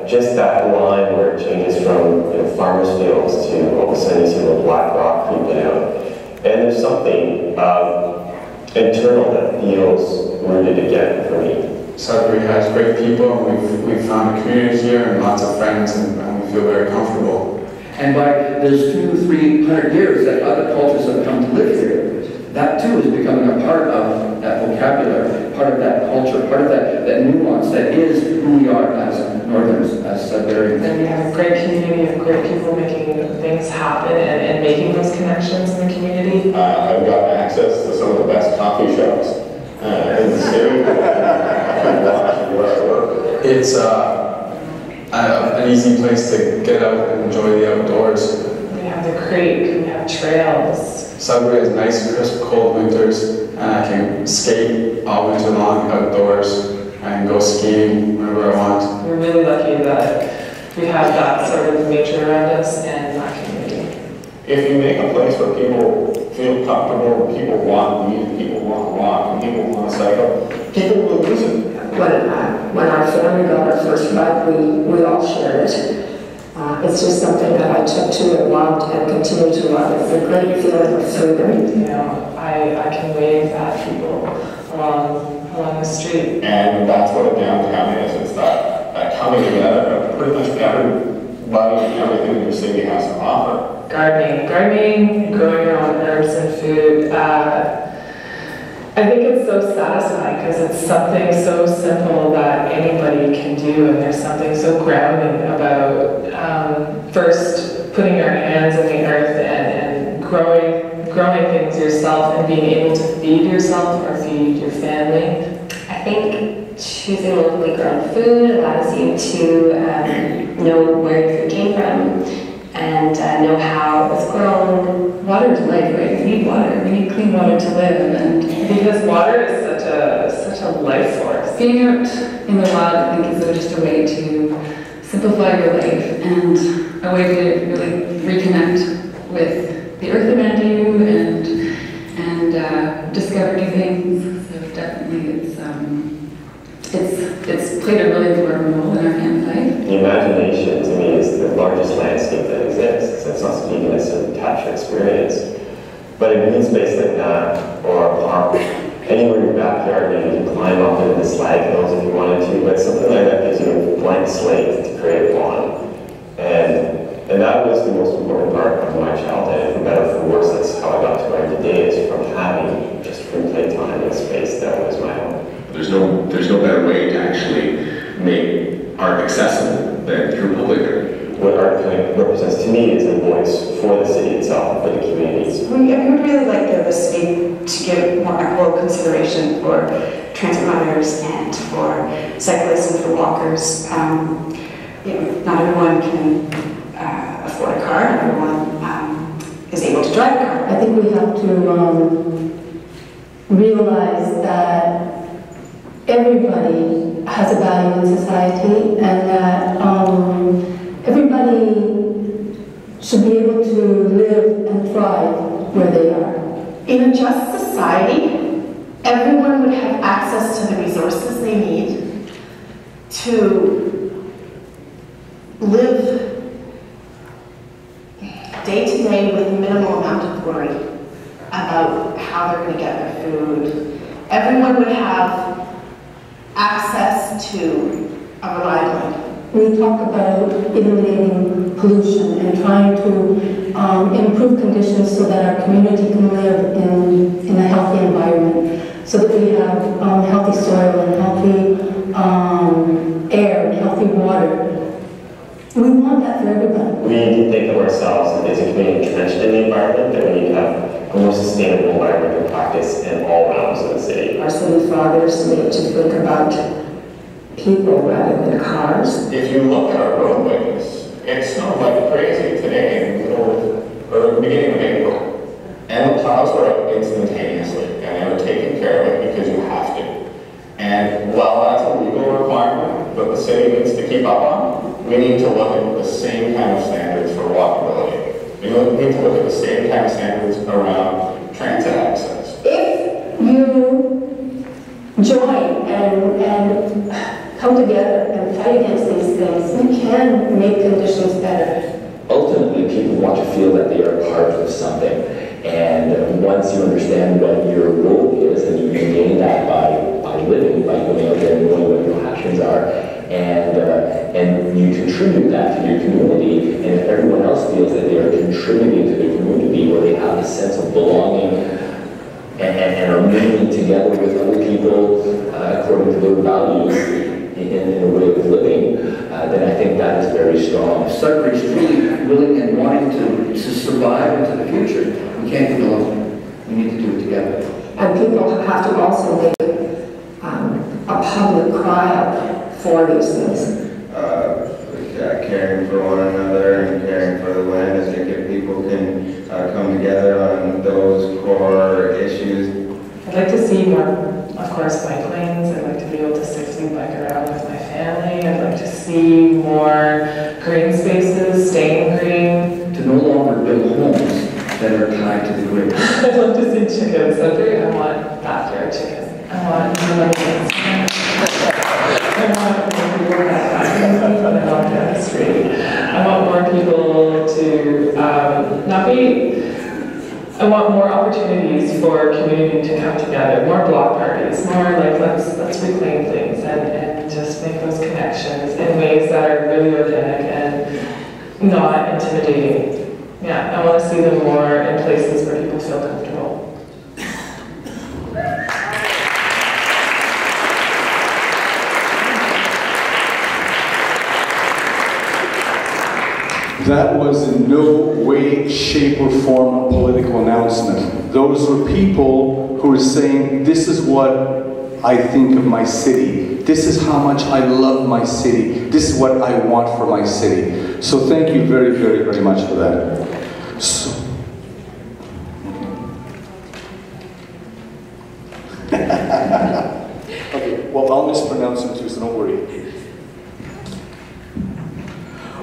Speaker 16: just that line where it changes from farmers' fields to all of a sudden you see a little black rock creeping out. And there's something internal that feels rooted again for me.
Speaker 15: Sudbury has great people, and we've found a community here and lots of friends, and we feel very comfortable.
Speaker 17: And by those 200-300 years that other cultures have come to live here, that too is becoming a part of that vocabulary, part of that culture, part of that nuance that is who we are as Northerns, as Sudburyans.
Speaker 14: And we have a great community of great people making things happen and making those connections in the community.
Speaker 18: I've got access to some of the best coffee shops in the city.
Speaker 15: It's an easy place to get out and enjoy the outdoors.
Speaker 14: We have the creek, we have trails.
Speaker 15: Sudbury has nice, crisp, cold winters, and I can skate all winter long outdoors and go skiing whenever I want.
Speaker 14: We're really lucky that we have that sort of nature around us and that community.
Speaker 18: If you make a place where people feel comfortable, where people want to meet, people want to walk, and people want to cycle, people will use it.
Speaker 19: When our family got our first bike, we all shared it. It's just something that I took to and loved and continue to love. It's a great feeling of freedom.
Speaker 14: I can wave at people along the street.
Speaker 18: And that's what a downtown is. It's that coming together of pretty much everybody and everything your city has to offer.
Speaker 14: Gardening, growing your own herbs and food. I think it's so satisfying because it's something so simple that anybody can do, and there's something so grounding about first putting your hands in the earth and growing things yourself and being able to feed yourself or feed your family.
Speaker 20: I think choosing locally grown food allows you to know where your food came from and know how it was grown.
Speaker 19: Water is life, right? We need water. We need clean water to live, and
Speaker 14: because water is such a life force.
Speaker 19: Being out in the wild, I think, is just a way to simplify your life and a way to really reconnect with the earth around you and discover new things. So definitely, it's played a really important role in our family life.
Speaker 16: The imagination, to me, is the largest landscape that exists. It's not speaking as a touch experience. But a green space like that, or a park, anywhere in your backyard, you can climb up into the slag hills if you wanted to, but something like that gives you a blank slate to create a pond. And that was the most important part of my childhood. For better or for worse, that's how I got to where I am today, is from having just free playtime in a space that was my own.
Speaker 18: There's no better way to actually make art accessible than through public art.
Speaker 16: What art kind of represents to me is a voice for the city itself, for the communities.
Speaker 21: We would really like the city to give more equitable consideration for transit runners and for cyclists and for walkers. Not everyone can afford a car, not everyone is able to drive a car.
Speaker 19: I think we have to realize that everybody has a value in society, and that everybody should be able to live and thrive where they are.
Speaker 1: In a just society, everyone would have access to the resources they need to live day to day with minimal amount of worry about how they're going to get their food. Everyone would have access to a reliable.
Speaker 19: We talk about eliminating pollution and trying to improve conditions so that our community can live in a healthy environment, so that we have healthy soil and healthy air and healthy water. We want that for everybody.
Speaker 16: We need to think of ourselves as a community entrenched in the environment, that we need to have a more sustainable environmental practice in all realms of the city.
Speaker 19: Our city fathers need to think about people rather than cars.
Speaker 18: If you look at our roadways, it snowed like crazy today in the middle or the beginning of April. And the plows were out instantaneously, and they were taking care of it because you have to. And while that's a legal requirement that the city needs to keep up on, we need to look at the same kind of standards for walkability. We need to look at the same kind of standards around transit access.
Speaker 19: and come together and fight against these things, we can make conditions better.
Speaker 3: Ultimately, people want to feel that they are part of something. And once you understand what your role is, and you can gain that by living, by going out there and knowing what your passions are, and you contribute that to your community, and if everyone else feels that they are contributing to the community, where they have a sense of belonging and are moving together with other people according to their values in a way of living, then I think that is very strong.
Speaker 17: Sudbury is truly willing and wanting to survive into the future. We can't do it alone. We need to do it together.
Speaker 19: And people have to also make a public cry out for these things.
Speaker 22: Caring for one another and caring for the land. I think if people can come together on those core issues.
Speaker 14: I'd like to see more, of course, bike lanes. I'd like to be able to safely bike around with my family. I'd like to see more green spaces, staying green.
Speaker 17: To no longer build homes that are tied to the grid.
Speaker 14: I'd love to see chickens. Sudbury, I want backyard chickens. I want chickens. I want more people down the street. I want more people to not be. I want more opportunities for community to come together, more block parties, more like let's reclaim things and just make those connections in ways that are really organic and not intimidating. Yeah, I want to see them more in places where people feel comfortable.
Speaker 2: That was in no way, shape, or form a political announcement. Those were people who were saying, this is what I think of my city. This is how much I love my city. This is what I want for my city. So thank you very, very, very much for that. Okay, well, I'll mispronounce them too, so don't worry.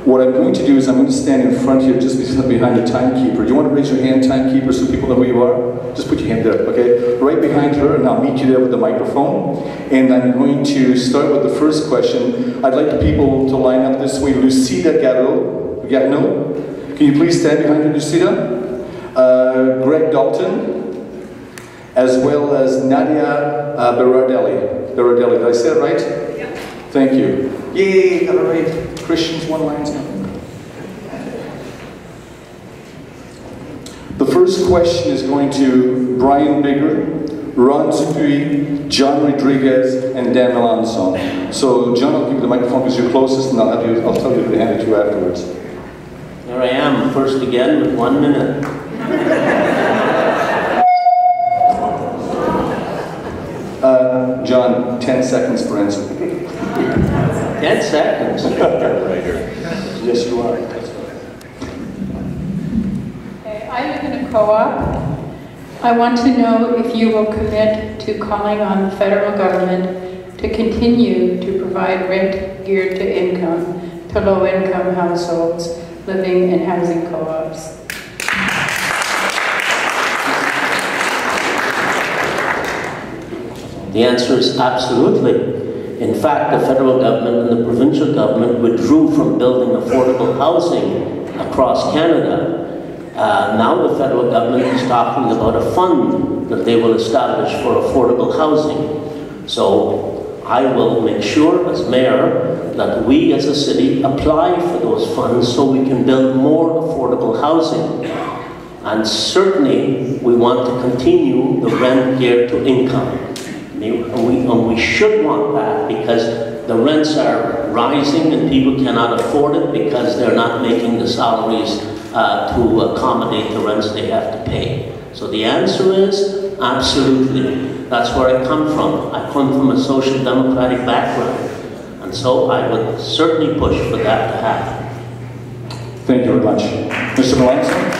Speaker 2: What I'm going to do is I'm going to stand in front here just behind the timekeeper. Do you want to raise your hand, timekeeper, so people know who you are? Just put your hand there, okay? Right behind her, and I'll meet you there with the microphone. And I'm going to start with the first question. I'd like the people to line up this way. Lucida Gatineau. Can you please stand behind her, Lucida? Greg Dalton, as well as Nadia Berardelli. Did I say it right? Yep. Thank you. Yay, got it right. Christians, one lines now. The first question is going to Brian Bigger, Ron Dupuy, John Rodriguez, and Dan Melanson. So, John, I'll give you the microphone because you're closest, and I'll tell you to hand it to you afterwards.
Speaker 5: There I am, first again with 1 minute.
Speaker 2: John, 10 seconds per answer.
Speaker 5: 10 seconds?
Speaker 2: Right here. Yes, you are.
Speaker 23: Okay, I live in a co-op. I want to know if you will commit to calling on the federal government to continue to provide rent geared to income to low-income households living in housing co-ops.
Speaker 5: The answer is absolutely. In fact, the federal government and the provincial government withdrew from building affordable housing across Canada. Now the federal government is talking about a fund that they will establish for affordable housing. So I will make sure as mayor that we as a city apply for those funds so we can build more affordable housing. And certainly we want to continue the rent geared to income. And we should want that because the rents are rising and people cannot afford it because they're not making the salaries to accommodate the rents they have to pay. So the answer is absolutely. That's where I come from. I come from a social democratic background. And so I would certainly push for that to happen.
Speaker 2: Thank you very much. Mr. Melanson?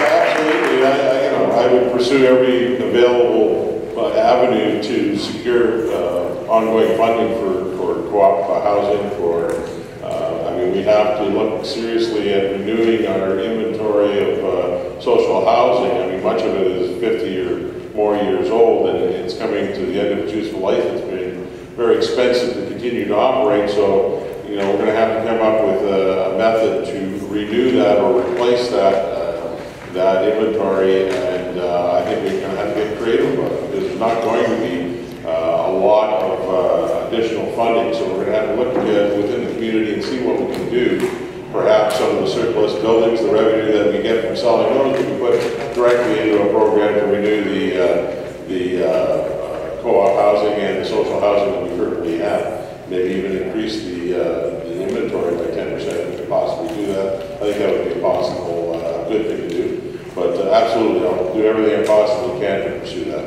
Speaker 6: Absolutely. I would pursue every available avenue to secure ongoing funding for co-op housing. We have to look seriously at renewing our inventory of social housing. Much of it is 50 or more years old and it's coming to the end of its useful life. It's been very expensive to continue to operate, so we're going to have to come up with a method to renew that or replace that inventory, and I think we're going to have to get creative about it because there's not going to be a lot of additional funding, so we're going to have to look within the community and see what we can do. Perhaps some of the surplus buildings, the revenue that we get from selling those, we can put directly into a program to renew the co-op housing and the social housing that we currently have. Maybe even increase the inventory by 10% if we could possibly do that. I think that would be a possible good thing to do. But absolutely, I'll do everything I possibly can to pursue that.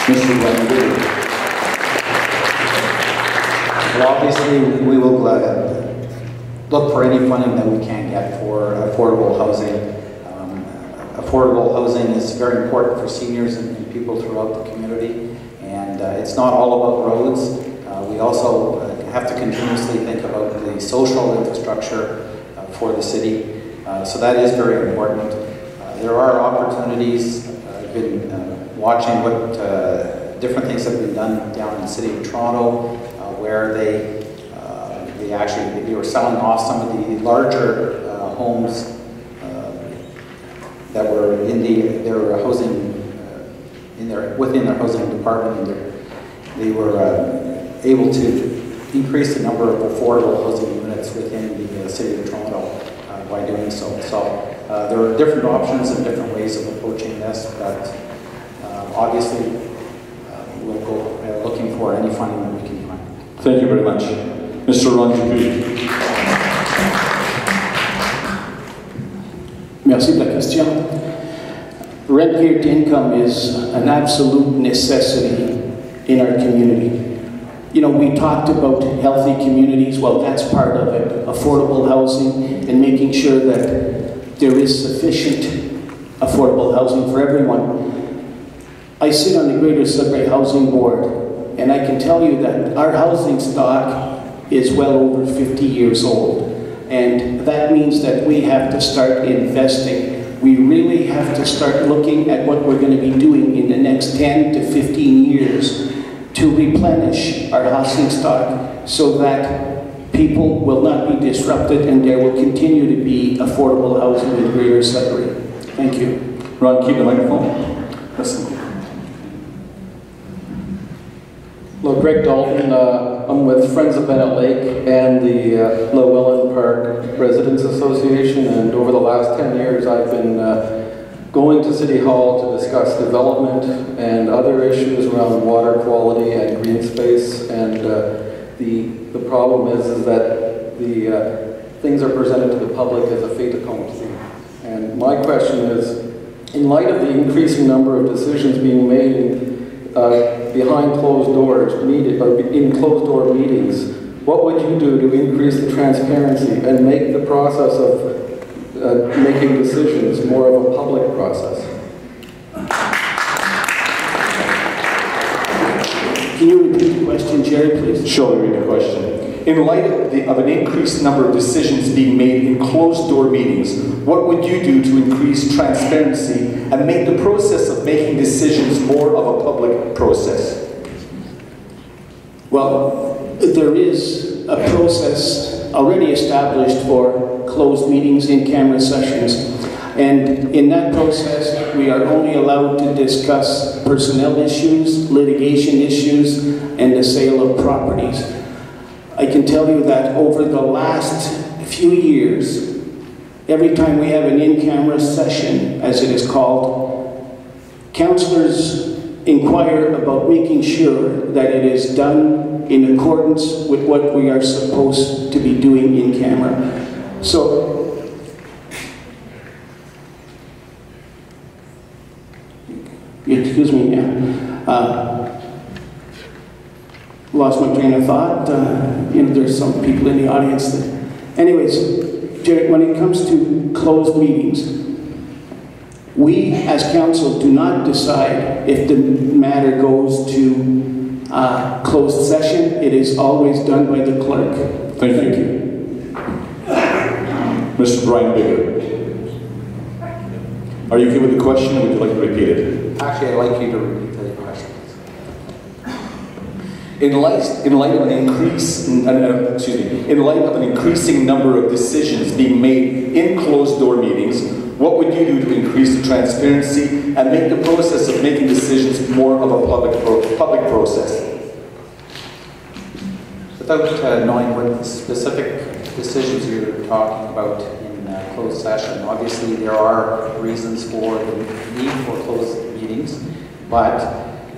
Speaker 8: Mr. Glenn. Well, obviously, we will look for any funding that we can get for affordable housing. Affordable housing is very important for seniors and people throughout the community, and it's not all about roads. We also have to continuously think about the social infrastructure for the city, so that is very important. There are opportunities. I've been watching what different things have been done down in the city of Toronto, where they were selling off some of the larger homes that were in their housing within their housing department, and they were able to increase the number of affordable housing units within the city of Toronto by doing so. So there are different options and different ways of approaching this, but obviously we'll go looking for any funding that we can find.
Speaker 12: Thank you very much. Mr. Ron Dupuis.
Speaker 10: Merci de la question. Rent geared income is an absolute necessity in our community. We talked about healthy communities. Well, that's part of it. Affordable housing and making sure that there is sufficient affordable housing for everyone. I sit on the Greater Sudbury Housing Board, and I can tell you that our housing stock is well over 50 years old. And that means that we have to start investing. We really have to start looking at what we're going to be doing in the next 10 to 15 years to replenish our housing stock so that people will not be disrupted and there will continue to be affordable housing in Greater Sudbury. Thank you.
Speaker 12: Ron, keep the microphone. Listen.
Speaker 4: Hello, Greg Dalton. I'm with Friends of Bennett Lake and the Llewellyn Park Residents Association, and over the last 10 years I've been going to City Hall to discuss development and other issues around water quality and green space, and the problem is that the things are presented to the public as a fait accompli. And my question is, in light of the increasing number of decisions being made behind closed doors, in closed door meetings, what would you do to increase the transparency and make the process of making decisions more of a public process?
Speaker 10: Can you repeat the question, Jerry, please?
Speaker 12: Sure, repeat the question. In light of an increased number of decisions being made in closed-door meetings, what would you do to increase transparency and make the process of making decisions more of a public process?
Speaker 10: Well, there is a process already established for closed meetings, in-camera sessions, and in that process, we are only allowed to discuss personnel issues, litigation issues, and the sale of properties. I can tell you that over the last few years, every time we have an in-camera session, as it is called, councillors inquire about making sure that it is done in accordance with what we are supposed to be doing in camera. So, excuse me, lost my train of thought. There's some people in the audience that... Anyways, Jerry, when it comes to closed meetings, we as council do not decide if the matter goes to closed session. It is always done by the clerk.
Speaker 12: Thank you. Mr. Brian Bigger. Are you okay with the question, or would you like to repeat it?
Speaker 8: Actually, I'd like you to repeat the question.
Speaker 12: In light of an increasing number of decisions being made in closed-door meetings, what would you do to increase the transparency and make the process of making decisions more of a public process?
Speaker 8: Without knowing what specific decisions you're talking about in closed session, obviously there are reasons for the need for closed meetings, but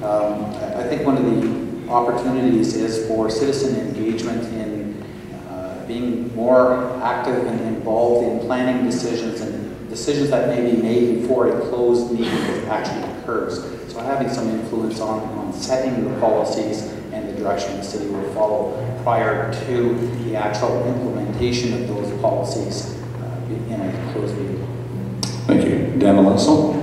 Speaker 8: I think one of the opportunities is for citizen engagement in being more active and involved in planning decisions and decisions that may be made before a closed meeting actually occurs. So having some influence on setting the policies and the direction the city will follow prior to the actual implementation of those policies in a closed meeting.
Speaker 12: Thank you. Dan Alonso?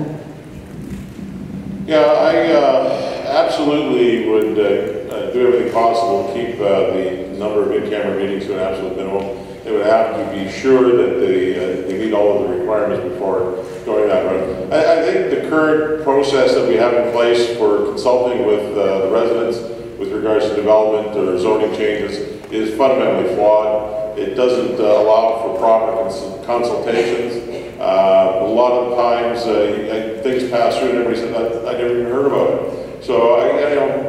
Speaker 6: Yeah, I absolutely would do everything possible to keep the number of in-camera meetings to an absolute minimum. They would have to be sure that they meet all of the requirements before going that route. I think the current process that we have in place for consulting with the residents with regards to development or zoning changes is fundamentally flawed. It doesn't allow for proper consultations. A lot of times things pass through and everybody says, I never even heard about it. So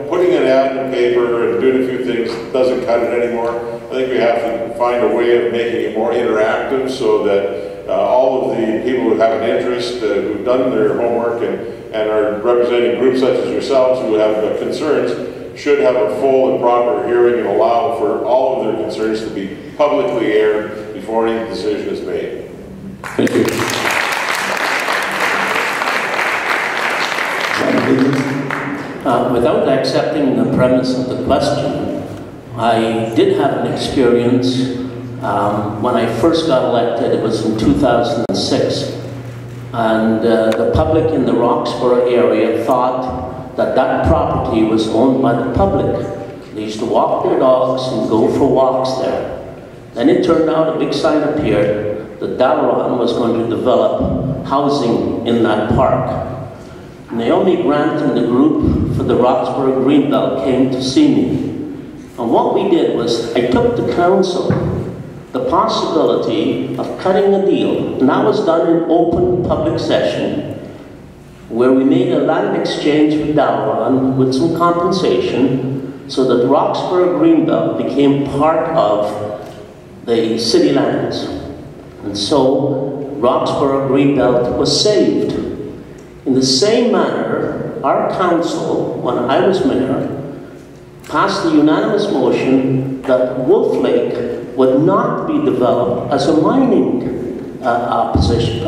Speaker 6: putting an ad in the paper and doing a few things doesn't cut it anymore. I think we have to find a way of making it more interactive so that all of the people who have an interest, who've done their homework and are representing groups such as yourselves who have concerns, should have a full and proper hearing and allow for all of their concerns to be publicly aired before any decision is made.
Speaker 12: Thank you.
Speaker 5: Without accepting the premise of the question, I did have an experience when I first got elected. It was in 2006, and the public in the Roxborough area thought that that property was owned by the public. They used to walk their dogs and go for walks there. Then it turned out a big sign appeared that Dalaran was going to develop housing in that park. Naomi Grant and the group for the Roxborough Greenbelt came to see me. And what we did was, I took to council the possibility of cutting a deal, and that was done in open public session, where we made a land exchange with Dalaran with some compensation, so that Roxborough Greenbelt became part of the city lands. And so Roxborough Greenbelt was saved. In the same manner, our council, when I was mayor, passed a unanimous motion that Wolf Lake would not be developed as a mining proposition,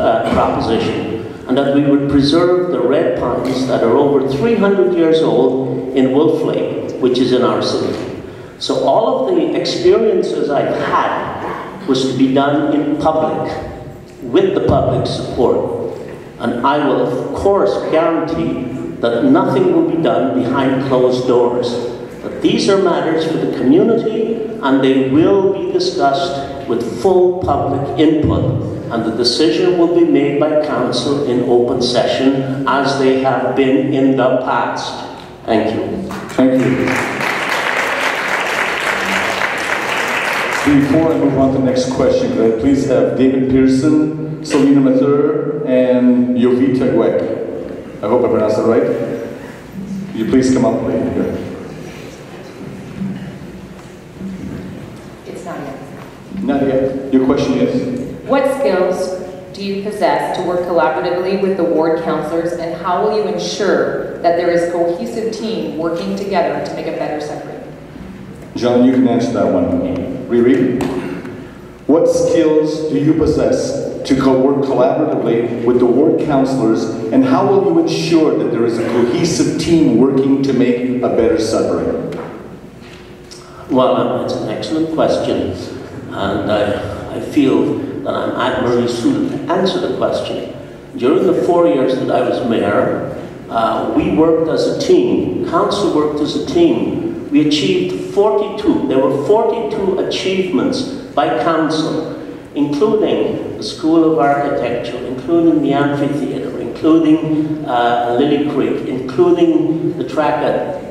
Speaker 5: and that we would preserve the red pines that are over 300 years old in Wolf Lake, which is in our city. So all of the experiences I've had was to be done in public, with the public support. And I will, of course, guarantee that nothing will be done behind closed doors. That these are matters for the community, and they will be discussed with full public input. And the decision will be made by council in open session, as they have been in the past. Thank you.
Speaker 12: Thank you. Before I move on to the next question, could I please have David Pearson, Selena Mathur, and Jovita Gweck. I hope I pronounced that right. Could you please come up, please? Here.
Speaker 7: It's not yet.
Speaker 12: Not yet. Your question is?
Speaker 7: What skills do you possess to work collaboratively with the ward councillors, and how will you ensure that there is a cohesive team working together to make a better Sudbury?
Speaker 12: John, you can answer that one. Riri? What skills do you possess to work collaboratively with the ward councillors, and how will you ensure that there is a cohesive team working to make a better Sudbury?
Speaker 5: Well, it's an excellent question, and I feel that I'm admirably suited to answer the question. During the 4 years that I was mayor, we worked as a team. Council worked as a team. We achieved 42. There were 42 achievements by council, including the School of Architecture, including the amphitheatre, including Lily Creek, including the track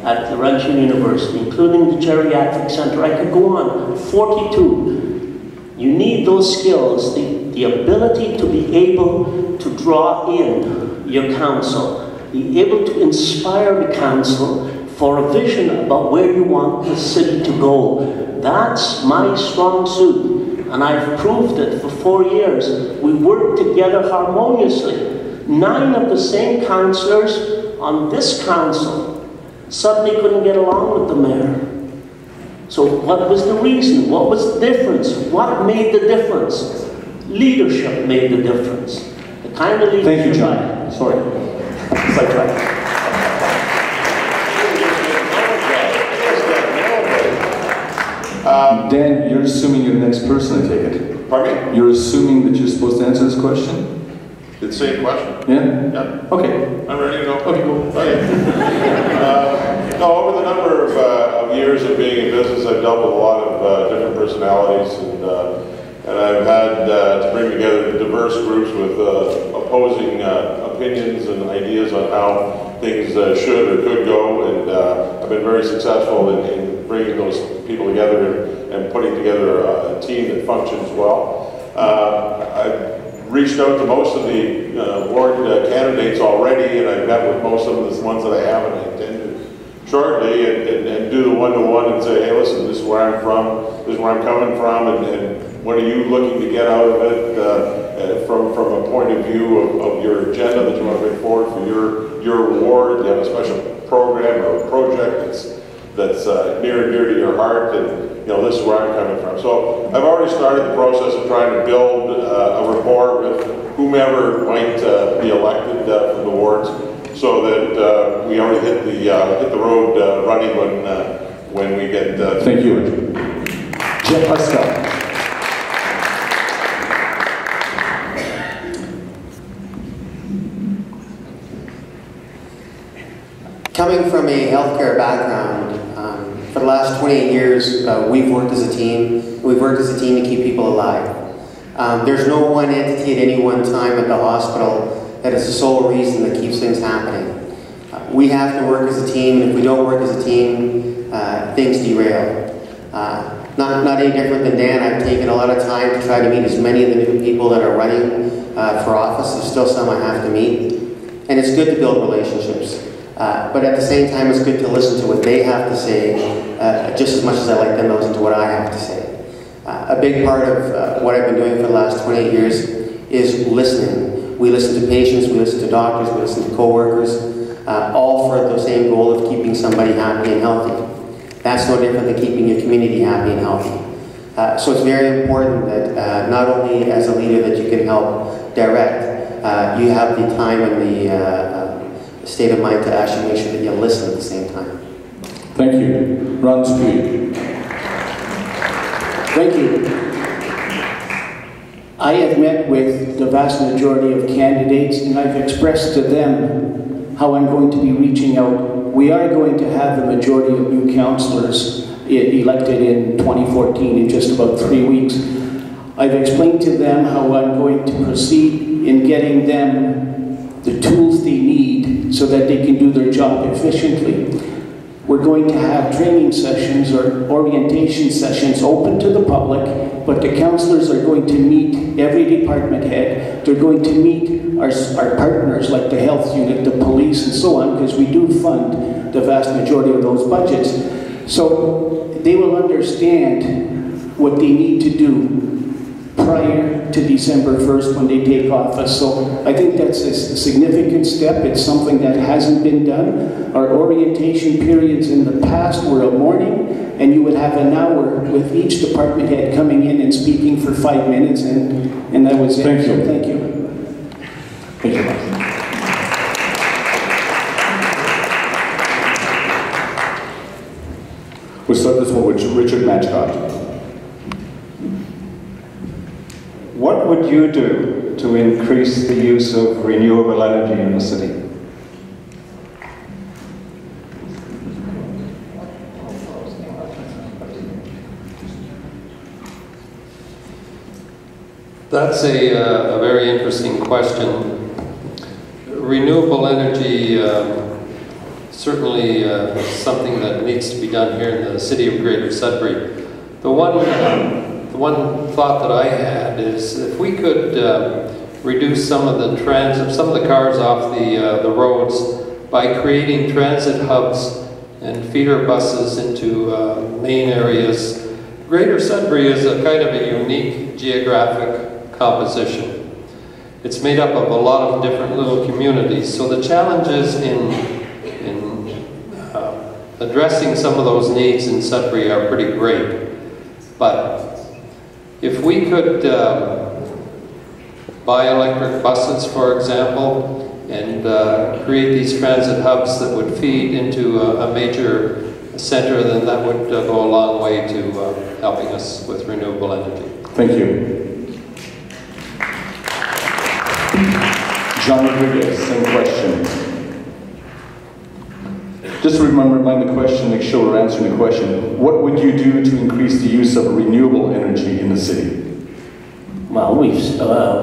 Speaker 5: at the Laurentian University, including the geriatric center. I could go on. 42. You need those skills, the ability to be able to draw in your council, be able to inspire the council for a vision about where you want the city to go. That's my strong suit, and I've proved it for 4 years. We work together harmoniously. 9 of the same councillors on this council suddenly couldn't get along with the mayor. So what was the reason? What was the difference? What made the difference? Leadership made the difference. The kind of leadership...
Speaker 12: Thank you, John. Sorry. Sidetrack. Dan, you're assuming you're the next person, I take it.
Speaker 6: Pardon me?
Speaker 12: You're assuming that you're supposed to answer this question?
Speaker 6: It's the same question.
Speaker 12: Yeah?
Speaker 6: Yeah.
Speaker 12: Okay.
Speaker 6: I'm ready to go.
Speaker 12: Okay, cool.
Speaker 6: Okay. No, over the number of years of being in business, I've dealt with a lot of different personalities, and I've had to bring together diverse groups with opposing opinions and ideas on how things should or could go, and I've been very successful in bringing those people together and putting together a team that functions well. I've reached out to most of the ward candidates already, and I've met with most of the ones that I have, and I intend to shortly and do the one-to-one and say, hey, listen, this is where I'm from, this is where I'm coming from, and what are you looking to get out of it from a point of view of your agenda that you want to bring forward for your ward. You have a special program or a project that's near and dear to your heart, and this is where I'm coming from. So I've already started the process of trying to build a rapport with whomever might be elected from the wards, so that we already hit the road running when we get.
Speaker 12: Thank you, Jeff Pascal.
Speaker 9: Coming from a healthcare background, for the last 28 years, we've worked as a team. We've worked as a team to keep people alive. There's no one entity at any one time at the hospital that is the sole reason that keeps things happening. We have to work as a team, and if we don't work as a team, things derail. Not any different than Dan, I've taken a lot of time to try to meet as many of the new people that are running for office. There's still some I have to meet. And it's good to build relationships. But at the same time, it's good to listen to what they have to say, just as much as I like them to listen to what I have to say. A big part of what I've been doing for the last 28 years is listening. We listen to patients, we listen to doctors, we listen to co-workers, all for the same goal of keeping somebody happy and healthy. That's no different than keeping your community happy and healthy. So it's very important that not only as a leader that you can help direct, you have the time and the state of mind to actually make sure that you listen at the same time.
Speaker 12: Thank you. Ron Street.
Speaker 10: Thank you. I have met with the vast majority of candidates, and I've expressed to them how I'm going to be reaching out. We are going to have the majority of new councillors elected in 2014 in just about 3 weeks. I've explained to them how I'm going to proceed in getting them the tools they need so that they can do their job efficiently. We're going to have training sessions or orientation sessions open to the public, but the councillors are going to meet every department head. They're going to meet our partners like the health unit, the police, and so on, because we do fund the vast majority of those budgets. So they will understand what they need to do prior to December 1st when they take office. So I think that's a significant step. It's something that hasn't been done. Our orientation periods in the past were a morning, and you would have an hour with each department head coming in and speaking for 5 minutes, and that was it.
Speaker 12: Thank you.
Speaker 10: So thank you.
Speaker 12: Thank you. We'll start this one with Richard Matchcott.
Speaker 11: What would you do to increase the use of renewable energy in the city?
Speaker 13: That's a very interesting question. renewable energy certainly something that needs to be done here in the city of Greater Sudbury. The one thought that I had is if we could reduce some of the cars off the roads by creating transit hubs and feeder buses into main areas. Greater Sudbury is a kind of a unique geographic composition. It's made up of a lot of different little communities, so the challenges in addressing some of those needs in Sudbury are pretty great. But if we could buy electric buses, for example, and create these transit hubs that would feed into a major center, then that would go a long way to helping us with renewable energy.
Speaker 12: Thank you. John Rodriguez, same question. Just to remind the question, make sure we're answering the question. What would you do to increase the use of renewable energy in the city?
Speaker 5: Well, we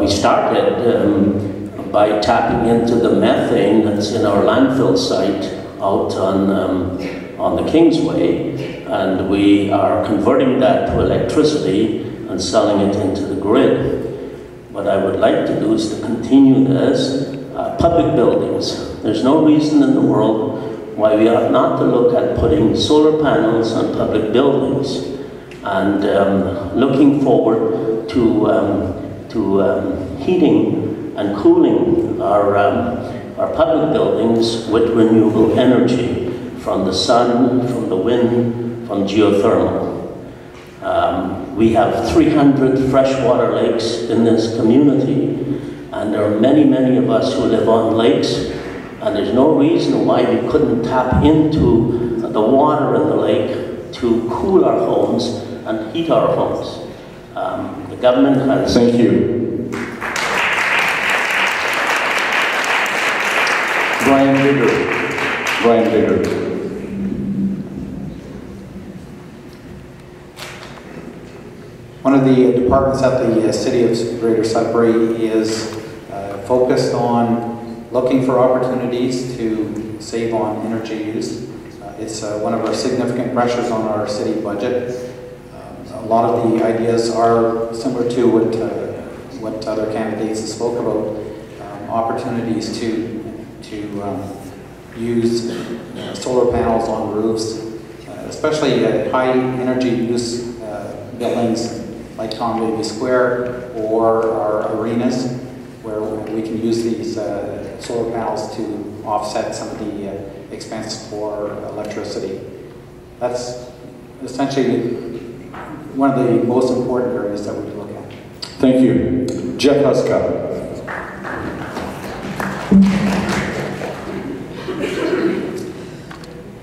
Speaker 5: started by tapping into the methane that's in our landfill site out on the Kingsway, and we are converting that to electricity and selling it into the grid. What I would like to do is to continue this. Public buildings. There's no reason in the world why we ought not to look at putting solar panels on public buildings, and looking forward to heating and cooling our public buildings with renewable energy from the sun, from the wind, from geothermal. We have 300 freshwater lakes in this community, and there are many, many of us who live on lakes, and there's no reason why we couldn't tap into the water in the lake to cool our homes and heat our homes. The government has...
Speaker 12: Thank you. Brian Bigger.
Speaker 8: One of the departments at the City of Greater Sudbury is focused on looking for opportunities to save on energy use. It's one of our significant pressures on our city budget. A lot of the ideas are similar to what other candidates have spoke about, opportunities to use solar panels on roofs, especially at high energy use buildings like Tom Davey Square or our arenas, where we can use these solar panels to offset some of the expense for electricity. That's essentially one of the most important areas that we look at.
Speaker 12: Thank you. Jeff Huska.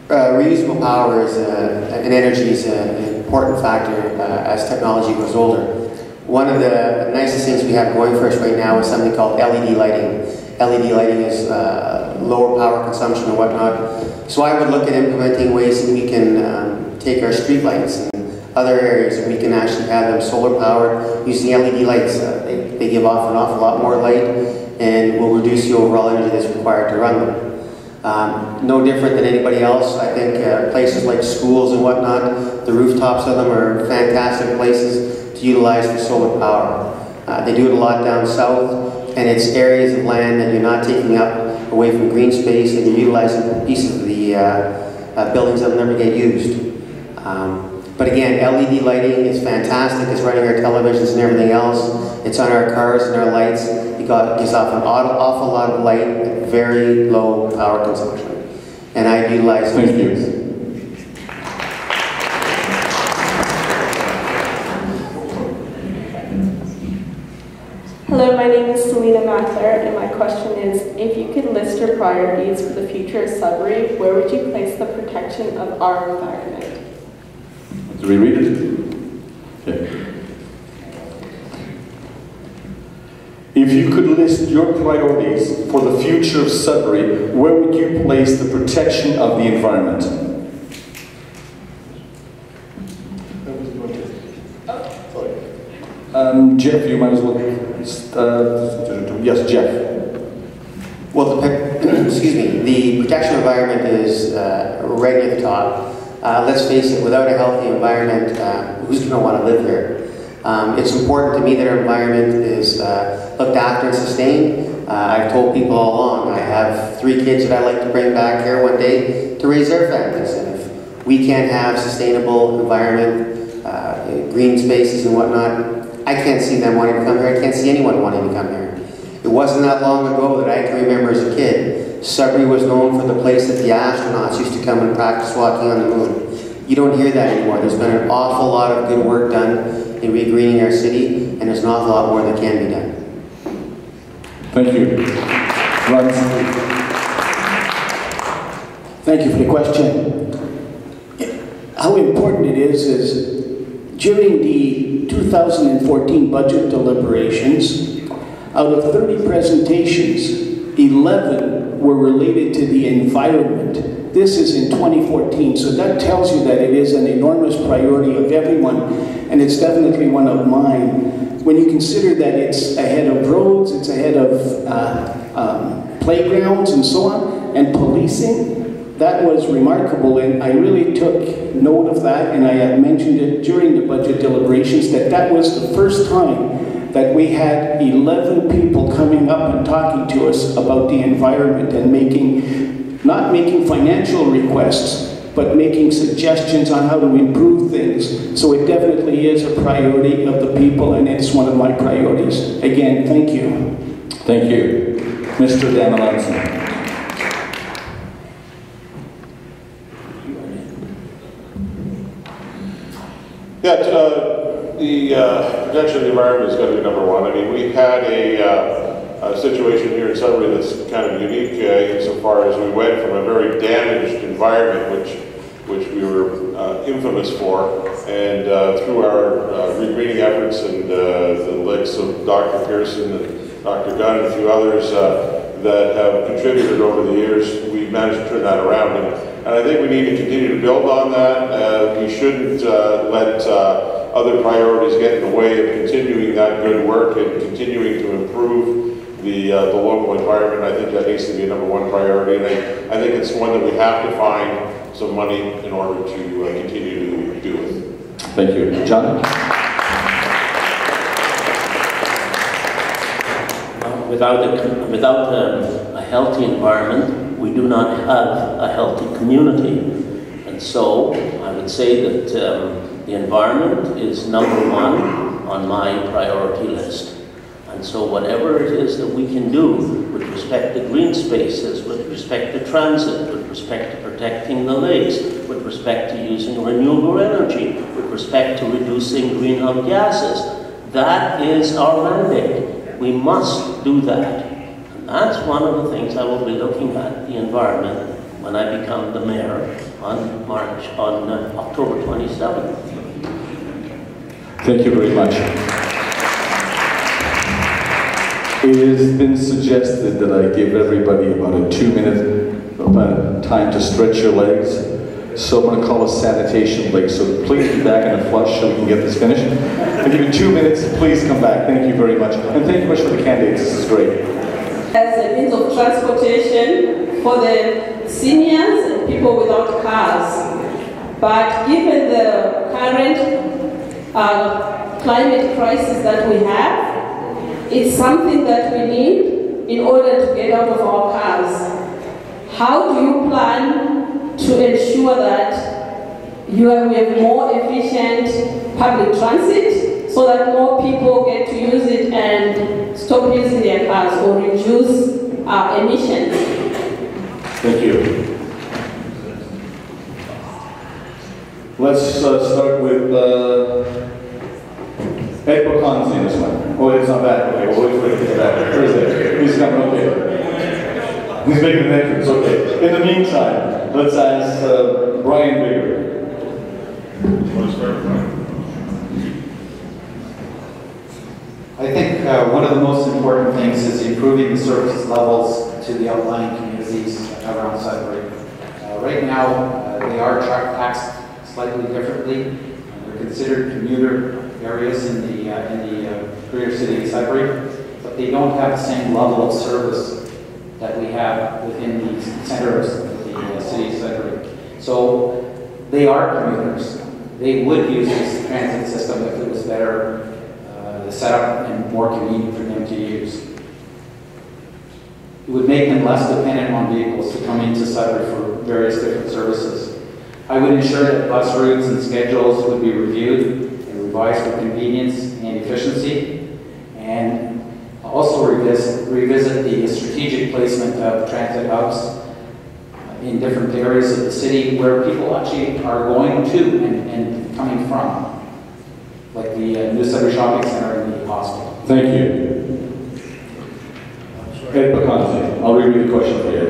Speaker 9: Reusable power and energy is an important factor as technology grows older. One of the nicest things we have going for us right now is something called LED lighting. LED lighting is lower power consumption and whatnot. So I would look at implementing ways that we can take our street lights and other areas and we can actually have them solar powered using LED lights. They give off an awful lot more light and will reduce the overall energy that's required to run them. No different than anybody else. I think places like schools and whatnot, the rooftops of them are fantastic places to utilize the solar power. They do it a lot down south, and it's areas of land that you're not taking up away from green space, and you're utilizing pieces of the buildings that will never get used. But again, LED lighting is fantastic. It's running our televisions and everything else. It's on our cars and our lights. It gives off an awful lot of light at very low power consumption. And I utilize those things.
Speaker 15: Hello, my name is Selena Mackler, and my question is, if you could list your priorities for the future of Sudbury, where would you place the protection of our environment?
Speaker 12: Do we read it? Okay. If you could list your priorities for the future of Sudbury, where would you place the protection of the environment? Jeff, you might as well. Yes, Jeff.
Speaker 9: Well, excuse me, the protection environment is right near the top. Let's face it, without a healthy environment, who's going to want to live here? It's important to me that our environment is looked after and sustained. I've told people all along, I have 3 kids that I'd like to bring back here one day to raise their families. And if we can't have sustainable environment, green spaces and whatnot, I can't see them wanting to come here. I can't see anyone wanting to come here. It wasn't that long ago that I can remember as a kid, Sudbury was known for the place that the astronauts used to come and practice walking on the moon. You don't hear that anymore. There's been an awful lot of good work done in regreening our city, and there's an awful lot more that can be done.
Speaker 12: Thank you. Ron.
Speaker 10: Thank you for the question. How important it is during the 2014 budget deliberations, out of 30 presentations, 11 were related to the environment. This is in 2014, so that tells you that it is an enormous priority of everyone, and it's definitely one of mine. When you consider that it's ahead of roads, it's ahead of playgrounds and so on, and policing, that was remarkable, and I really took note of that, and I had mentioned it during the budget deliberations, that was the first time that we had 11 people coming up and talking to us about the environment and not making financial requests, but making suggestions on how to improve things. So it definitely is a priority of the people, and it's one of my priorities. Again, thank you.
Speaker 12: Thank you. Mr. Damalanson.
Speaker 6: Yeah, the protection of the environment is going to be number one. I mean, we've had a situation here in Sudbury that's kind of unique insofar as we went from a very damaged environment, which we were infamous for, and through our regreening efforts and the likes of Dr. Pearson and Dr. Gunn and a few others that have contributed over the years, we've managed to turn that around. And I think we need to continue to build on that. We shouldn't let other priorities get in the way of continuing that good work and continuing to improve the local environment. I think that needs to be a number one priority, and I think it's one that we have to find some money in order to continue to do it.
Speaker 12: Thank you. John?
Speaker 5: Without a healthy environment, we do not have a healthy community. And so I would say that the environment is number one on my priority list. And so whatever it is that we can do with respect to green spaces, with respect to transit, with respect to protecting the lakes, with respect to using renewable energy, with respect to reducing greenhouse gases, that is our mandate. We must do that. And that's one of the things I will be looking at, the environment, when I become the mayor on October 27th.
Speaker 12: Thank you very much. It has been suggested that I give everybody about a 2-minute time to stretch your legs. So I'm going to call a sanitation break. So please be back in a flush so we can get this finished. I'll give you 2 minutes. Please come back. Thank you very much. And thank you much for the candidates. This is great.
Speaker 1: As a means of transportation for the seniors and people without cars. But given the current climate crisis that we have, it's something that we need in order to get out of our cars. How do you plan to ensure that we have more efficient public transit so that more people get to use it and stop using their cars or reduce emissions?
Speaker 12: Thank you. Let's start with Ed Boconzi in this one. Oh, it's not back. Okay, we'll wait for it to get back. Where is it? He's coming, okay. He's making an entrance, okay. In the meantime, let's ask Brian Bigger.
Speaker 8: I think one of the most important things is improving the service levels to the outlying communities around Sudbury. Right now, they are taxed slightly differently. They're considered commuter areas in the greater city of Sudbury, but they don't have the same level of service that we have within the centers of the city of Sudbury. So they are commuters. They would use this transit system if it was better set up and more convenient for them to use. It would make them less dependent on vehicles to come into Sudbury for various different services. I would ensure that bus routes and schedules would be reviewed and revised for convenience and efficiency, and also revisit the strategic placement of transit hubs in different areas of the city where people actually are going to and coming from, like the New Sudbury Shopping Center and the hospital.
Speaker 12: Thank you. Ed Bacante, I'll reread the question for you.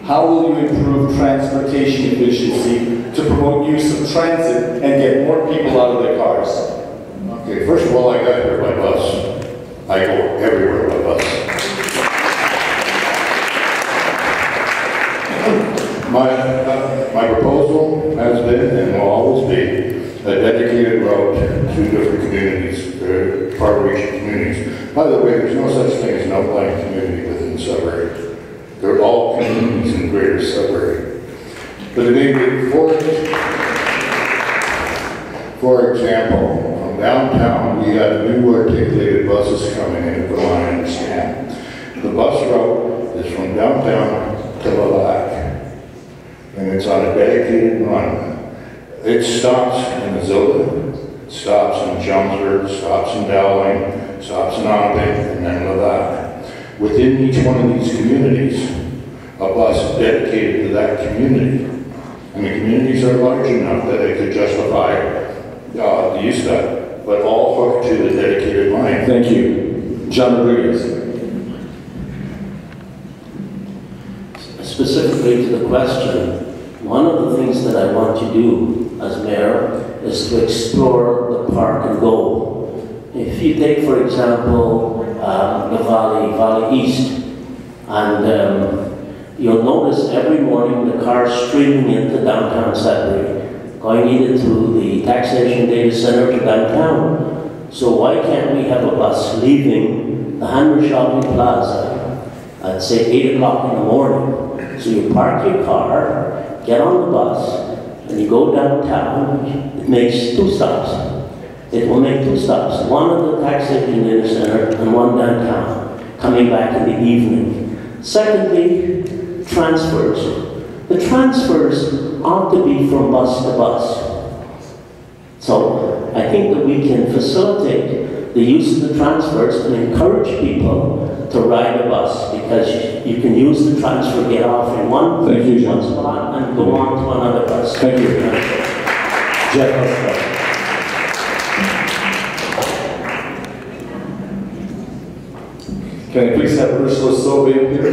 Speaker 12: How will you improve transportation efficiency to promote use of transit and get more people out of their cars?
Speaker 6: Okay, first of all, I got here by bus. I go everywhere by bus. My proposal has been and will always be a dedicated route to different communities, far-reaching communities. By the way, there's no such thing as an outlying community within Sudbury. They're all communities in Greater Sudbury. But maybe for example, from downtown, we got new articulated buses coming in, from what I understand. The bus route is from downtown to Lilac, and it's on a dedicated run. It stops in Azula, stops in Chelmsford, stops in Dowling, stops in Onabing, and then Lilac. Within each one of these communities, a bus is dedicated to that community. And the communities are large enough that it could justify the use of that, but all hooked to the dedicated line.
Speaker 12: Thank you. John Rodriguez.
Speaker 5: Specifically to the question, one of the things that I want to do as mayor is to explore the park and go. If you take, for example, the Valley East, and you'll notice every morning the cars streaming into downtown Sudbury, going either to the taxation data center to downtown. So why can't we have a bus leaving the Hanmer Shopping Plaza at say 8 o'clock in the morning? So you park your car, get on the bus, and you go downtown. It makes 2 stops. It will make 2 stops, one at the taxation data center and one downtown, coming back in the evening. Secondly, transfers. The transfers ought to be from bus to bus. So I think that we can facilitate the use of the transfers and encourage people to ride a bus, because you can use the transfer, get off in one spot and go on to another bus.
Speaker 12: Thank you. Jeff, can I please have Ursula Sobey up here,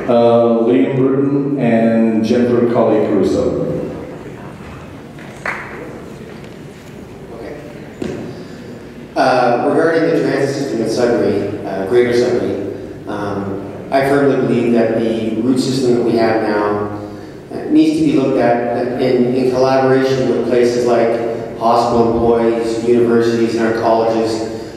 Speaker 12: Liam Bruton, and Jennifer Colley Caruso.
Speaker 9: Regarding the transit system in Sudbury, Greater Sudbury, I firmly believe that the route system that we have now needs to be looked at in collaboration with places like hospital employees, universities, and our colleges,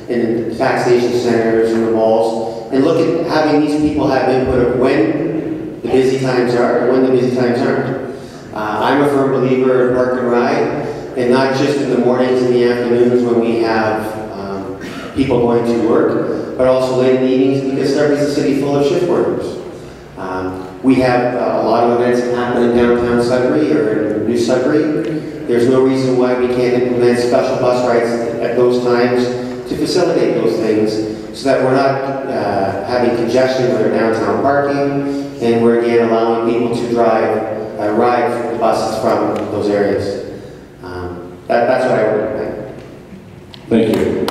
Speaker 9: and taxation centers and the malls, and look at having these people have input of when the busy times are and when the busy times aren't. I'm a firm believer in park and ride, and not just in the mornings and the afternoons when we have people going to work, but also late in the evenings, because Sudbury's a city full of shift workers. We have a lot of events that happen in downtown Sudbury or in New Sudbury. There's no reason why we can't implement special bus rides at those times to facilitate those things, so that we're not having congestion with our downtown parking, and we're again allowing people to ride the buses from those areas. That's what I would recommend.
Speaker 12: Thank you.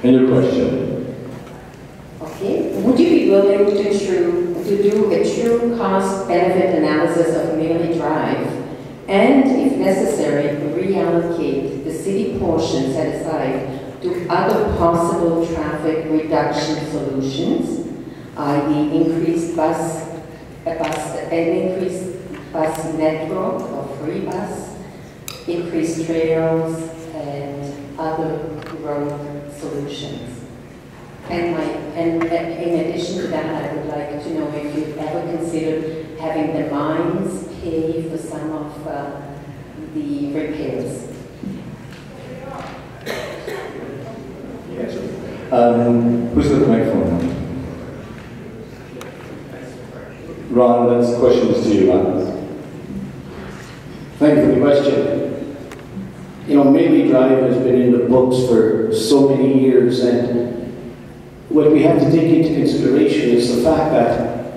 Speaker 12: And your question?
Speaker 16: Okay. Would you be willing to do a true cost-benefit analysis of Mayoral Drive, and, if necessary, reallocate the city portion set aside to other possible traffic reduction solutions, i.e., increased bus network or free bus, increased trails, and other growth solutions. And in addition to that, I would like to know if you've ever considered having the mines pay for some of the repairs.
Speaker 12: Yes. Who's got the microphone? Ron, that question is to you, Ron.
Speaker 10: Thank you for the question. You know, Mayoral Drive has been in the books for so many years, and what we have to take into consideration is the fact that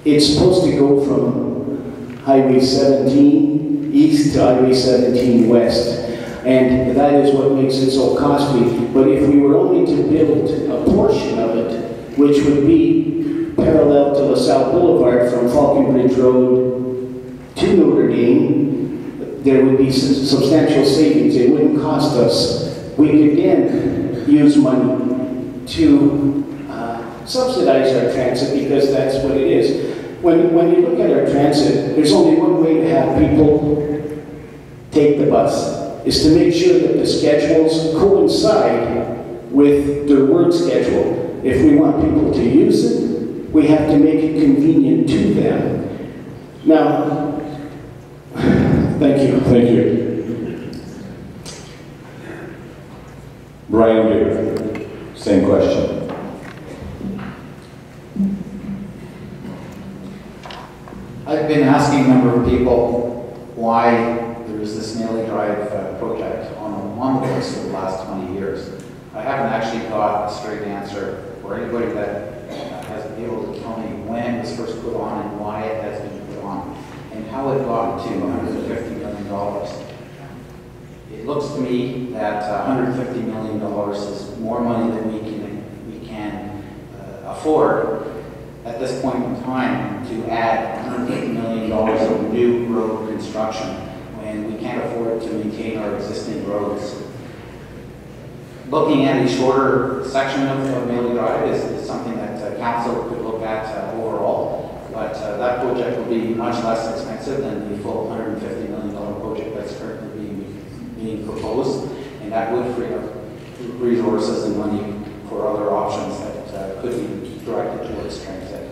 Speaker 10: it's supposed to go from Highway 17 east to Highway 17 west, and that is what makes it so costly. But if we were only to build a portion of it, which would be parallel to LaSalle Boulevard from Falconbridge Road to Notre Dame, there would be substantial savings. It wouldn't cost us. We could then use money to subsidize our transit, because that's what it is. When you look at our transit, there's only one way to have people take the bus, is to make sure that the schedules coincide with their work schedule. If we want people to use it, we have to make it convenient to them. Now, thank you.
Speaker 12: Thank you. Brian Beer, same question.
Speaker 8: I've been asking a number of people why there is this Mayoral Drive project on the books for the last 20 years. I haven't actually got a straight answer for anybody that has been able to tell me when it was first put on and why it has been put on and how it got to $150 million. It looks to me that $150 million is more money than we can afford at this point in time to add $150 million of new road construction when we can't afford to maintain our existing roads. Looking at a shorter section of Mayoral Drive is something that council could look at overall, but that project will be much less expensive than the full $150 million project that's currently being proposed, and that would free up resources and money for other options that could be directed towards transit.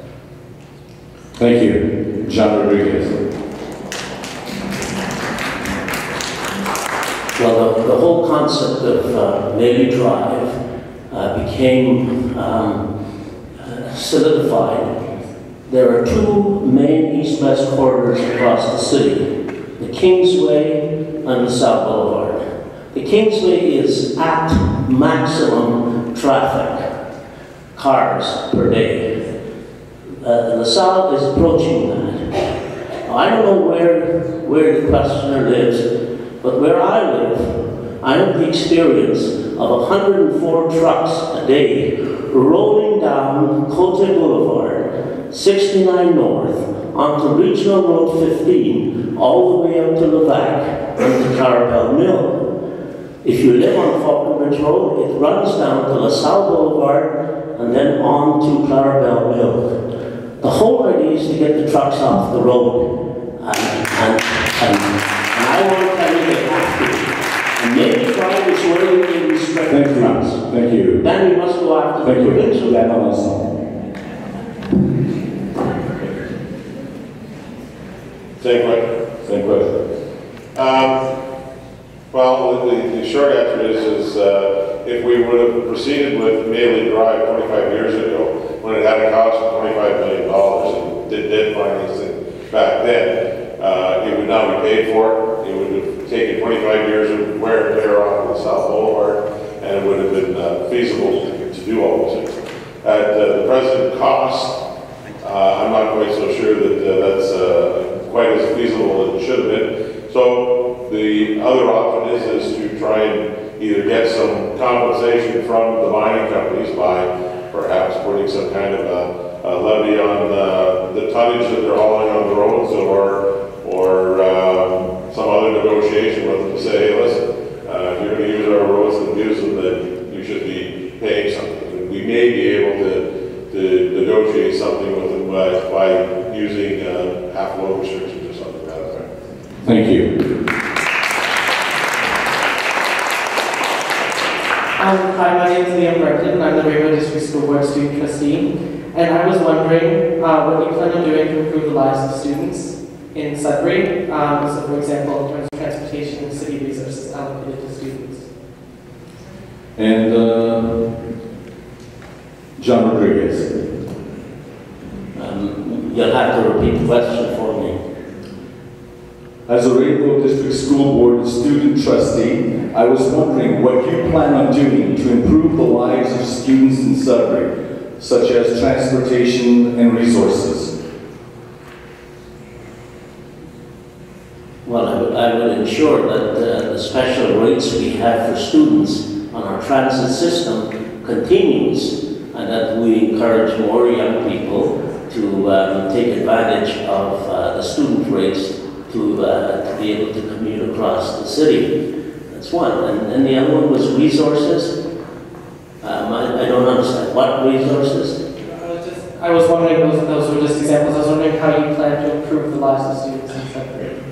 Speaker 12: Thank you. John Rodriguez.
Speaker 5: Well, the whole concept of Mayoral Drive became solidified. There are two main east-west corridors across the city, the Kingsway and LaSalle Boulevard. The Kingsway is at maximum traffic, cars per day. LaSalle is approaching that. Now, I don't know where the questioner lives, but where I live, I have the experience of 104 trucks a day rolling down Cote Boulevard, 69 North, onto Regional Road 15, all the way up to Levac and to Clarabelle Mill. If you live on Falconbridge Road, it runs down to LaSalle Boulevard and then on to Clarabelle Mill. The whole idea is to get the trucks off the road, and I want to tell you they have to. And maybe Drive is where we can restrict the trucks.
Speaker 12: Thank you.
Speaker 5: Then we must go after the provincial.
Speaker 12: Dan also.
Speaker 6: Same question.
Speaker 12: Same question.
Speaker 6: Well, the short answer is if we would have proceeded with Mayoral Drive 25 years ago, when it had a cost of $25 million and did debt financing back then, it would now be paid for. It would have taken 25 years of wear and tear on the South Boulevard, and it would have been feasible to do all those things. At the present cost, I'm not quite so sure that that's quite as feasible as it should have been. So the other option is to try and either get some compensation from the mining companies by perhaps putting some kind of a levy on the tonnage that they're hauling on the roads, or some other negotiation with them to say, hey, listen, if you're going to use our roads and use them, then you should be paying something. We may be able to negotiate something with them by using half load restrictions or something like that.
Speaker 12: Thank you.
Speaker 18: Hi, my name is Liam Brenton. I'm the Mayoral District School Board Student Trustee. And I was wondering what you plan on doing to improve the lives of students in Sudbury. So, for example, in terms of transportation and city resources allocated to students.
Speaker 12: And John Rodriguez.
Speaker 5: You'll have to repeat the question for me.
Speaker 12: As a Rainbow District School Board Student Trustee, I was wondering what you plan on doing to improve the lives of students in Sudbury, such as transportation and resources.
Speaker 5: Well, I would ensure that the special rates we have for students on our transit system continues, and that we encourage more young people to take advantage of the student rates to be able to commute across the city. That's one. And the other one was resources. I don't understand. What resources?
Speaker 18: I was wondering, those were just examples. I was wondering how you plan to improve the lives of students in Sudbury.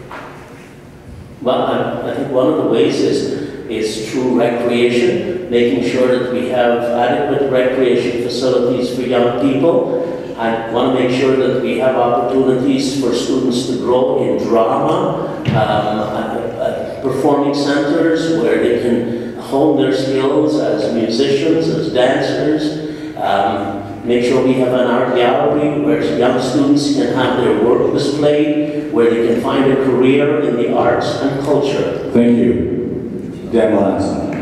Speaker 5: Well, I think one of the ways is through recreation, making sure that we have adequate recreation facilities for young people. I want to make sure that we have opportunities for students to grow in drama, performing centers where they can hone their skills as musicians, as dancers. Make sure we have an art gallery where young students can have their work displayed, where they can find a career in the arts and culture.
Speaker 12: Thank you. Dan Lanson.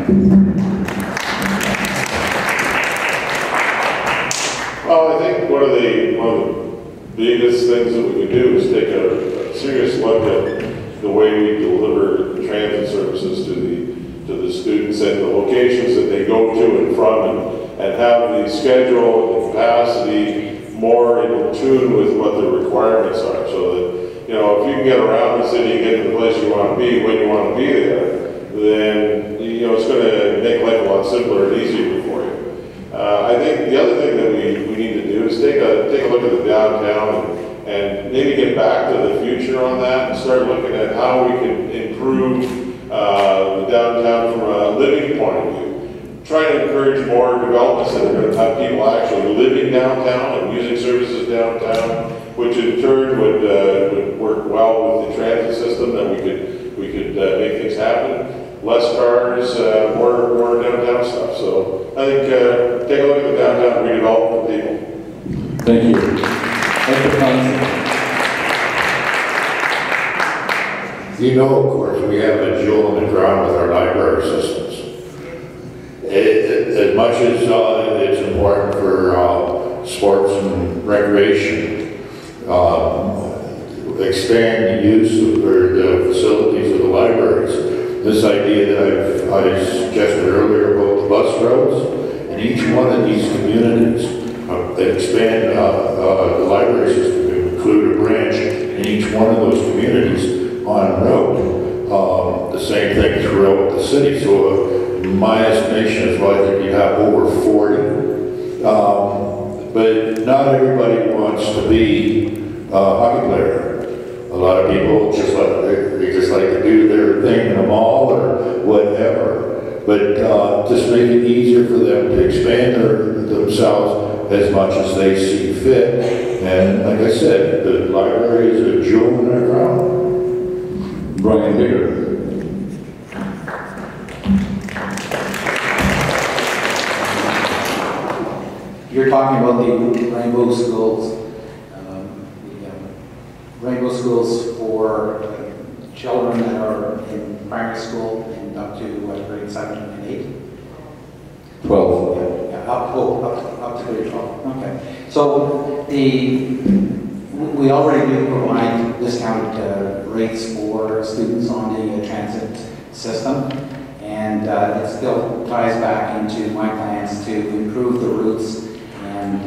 Speaker 6: Well, I think one of the biggest things that we can do is take a serious look at the way we deliver transit services to the students and the locations that they go to and from, and have the schedule and the capacity more in tune with what the requirements are, so that, you know, if you can get around the city and get to the place you want to be when you want to be there, then, you know, it's going to make life a lot simpler and easier for you. I think the other thing that we need to do is take a look at the downtown and maybe get back to the future on that and start looking at how we can improve the downtown from a living point of view. Try to encourage more developments that are going to have people actually living downtown and using services downtown, which in turn would work well with the transit system, that we could make things happen. Less cars, more downtown stuff. So I think take a look at the downtown redevelopment for people.
Speaker 12: Thank you.
Speaker 20: You know, of course, we have a jewel in the crown with our library systems. As much as it's important for sports and recreation, expand the use of the facilities of the libraries. This idea that I suggested earlier about the bus routes, and each one of these communities expand the library system to include a branch in each one of those communities on a road. The same thing throughout the city. So my estimation is, well, I think you have over 40. But not everybody wants to be a hockey player. A lot of people just like to do their thing in a mall or whatever. But just make it easier for them to expand themselves as much as they see fit. And like I said, the library is a jewel in their crown.
Speaker 12: Brian Bigger.
Speaker 8: You're talking about the Rainbow Schools. Rainbow Schools for children that are in primary school and up to grade 7 and 8?
Speaker 12: 12.
Speaker 8: Yeah, up to grade 12. Okay. So we already do provide discount rates for students on the transit system, and it still ties back into my plans to improve the routes, and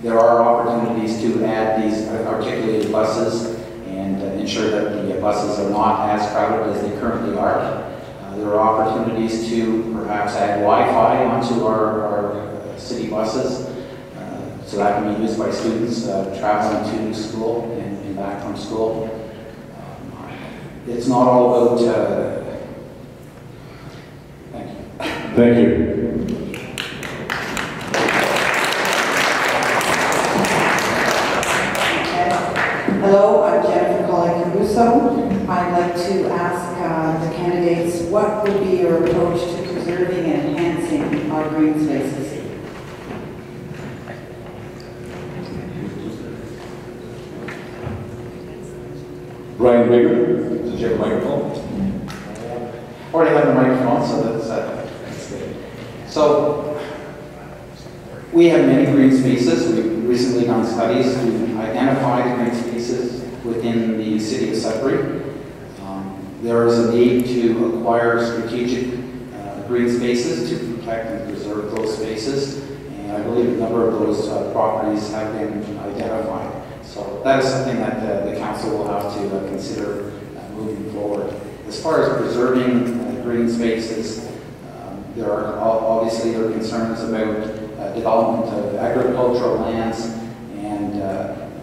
Speaker 8: there are opportunities to add these articulated buses and ensure that the buses are not as crowded as they currently are. There are opportunities to perhaps add Wi-Fi onto our city buses, so that can be used by students traveling to school and back from school. It's not all about, thank you.
Speaker 12: Thank you.
Speaker 3: Hello, I'm Jennifer Colley-Caruso. I'd like to ask the candidates, what would be your approach to preserving and enhancing our green spaces?
Speaker 12: Brian Baker, does you have a microphone?
Speaker 8: Already have a microphone, so that's good. So, we have many green spaces. We've recently done studies to identify green spaces within the city of Sudbury. There is a need to acquire strategic green spaces to protect and preserve those spaces, and I believe a number of those properties have been identified. So that is something that the council will have to consider moving forward. As far as preserving green spaces, there are obviously concerns about development of agricultural lands and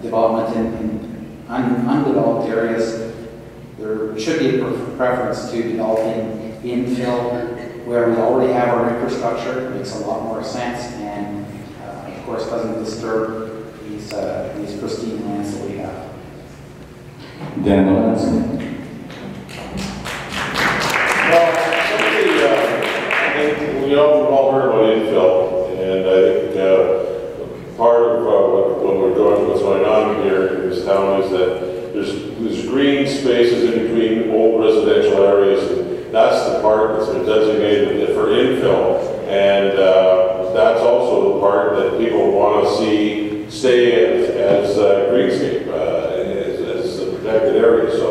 Speaker 8: development in undeveloped areas. There should be a preference to developing infill where we already have our infrastructure. It makes a lot more sense, and of course doesn't disturb these pristine lands that we have.
Speaker 12: Dan,
Speaker 6: Well, we've all heard about infill, and I think part of what's going on here in this town is that there's green spaces in between old residential areas, and that's the part that's been designated for infill, and that's also the part that people want to see stay as greenscape, as a protected area. So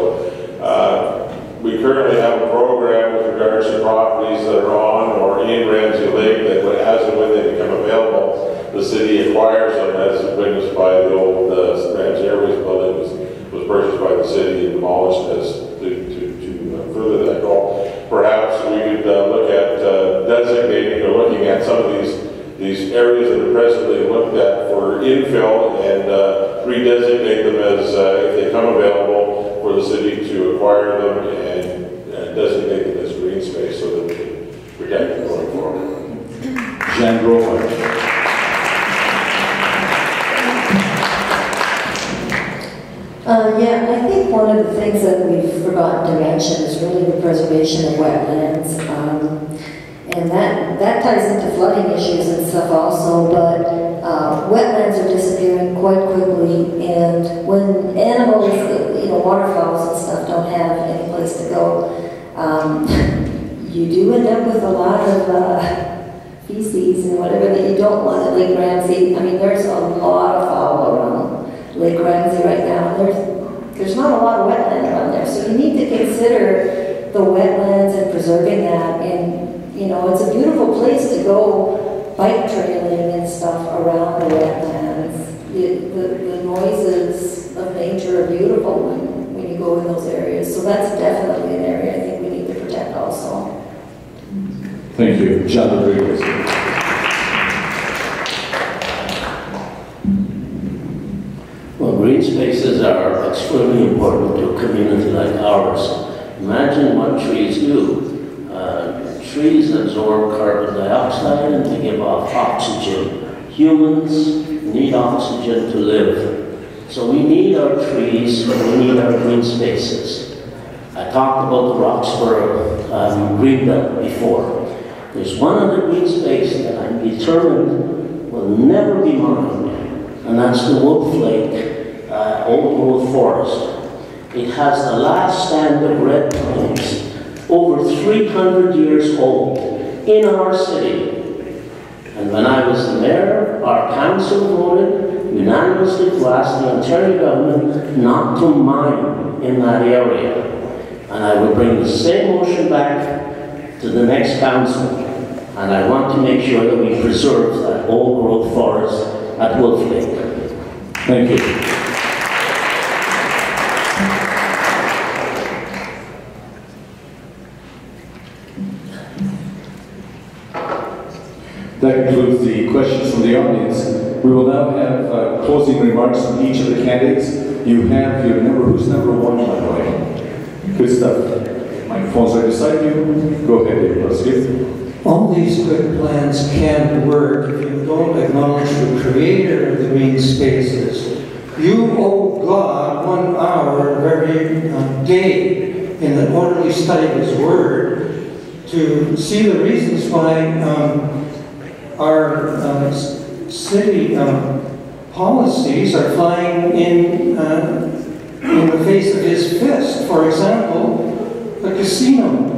Speaker 6: we currently have a program with regards to properties that are on or in Ramsey Lake that as and when they become available, the city acquires them, as witnessed by the old Ramsey Airways building was purchased by the city and demolished as to further that goal. Perhaps we could look at designating or looking at some of these areas that are presently looked at for infill and redesignate them as, if they come available, for the city to acquire them and designate them as green space so that we can protect them going forward.
Speaker 12: Jean Grover.
Speaker 19: Yeah, I think one of the things that we've forgotten to mention is really the preservation of wetlands. And that ties into flooding issues and stuff also, but wetlands are disappearing quite quickly, and when animals, waterfowls and stuff don't have any place to go, you do end up with a lot of feces and whatever that you don't want at Lake Ramsey. I mean, there's a lot of fowl around Lake Ramsey right now, and there's not a lot of wetland around there, so you need to consider the wetlands and preserving that. And it's a beautiful place to go bike trailing and stuff around the wetlands. The noises of nature are beautiful when you go in those areas. So that's definitely an area I think we need to protect also.
Speaker 12: Thank you. John Rodriguez.
Speaker 5: Well, green spaces are extremely important to a community like ours. Imagine what trees do. Trees absorb carbon dioxide and they give off oxygen. Humans need oxygen to live. So we need our trees, we need our green spaces. I talked about the Roxborough Greenbelt before. There's one other green space that I'm determined will never be mined, and that's the Wolf Lake Old Growth Forest. It has the last stand of red pines, over 300 years old, in our city. And when I was the mayor, our council voted unanimously to ask the Ontario government not to mine in that area. And I will bring the same motion back to the next council. And I want to make sure that we preserve that old growth forest at Wolf Lake.
Speaker 12: Thank you. That concludes the questions from the audience. We will now have closing remarks from each of the candidates. You have your number. Who's number one, by the way? Good stuff. Microphones are beside you. Go ahead, David. Let's get
Speaker 17: all these good plans can't work if you don't acknowledge the creator of the green spaces. You owe God 1 hour every day in an orderly study of His Word to see the reasons why our city policies are flying in the face of His fist. For example, the casino.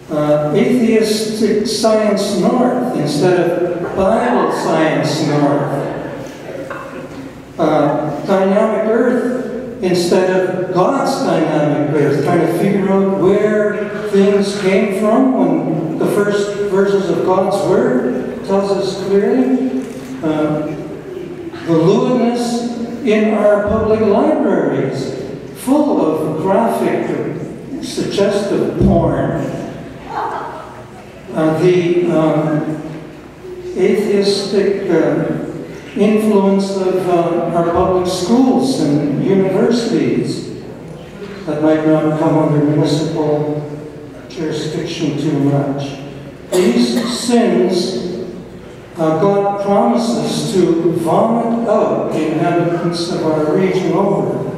Speaker 17: Atheistic Science North instead of Bible Science North. Dynamic Earth instead of God's dynamic Earth, trying to figure out where things came from when the first verses of God's Word tells us clearly. The lewdness in our public libraries, full of graphic, suggestive porn. The atheistic influence of our public schools and universities that might not come under municipal jurisdiction too much. These sins God promises to vomit out the inhabitants of our region over,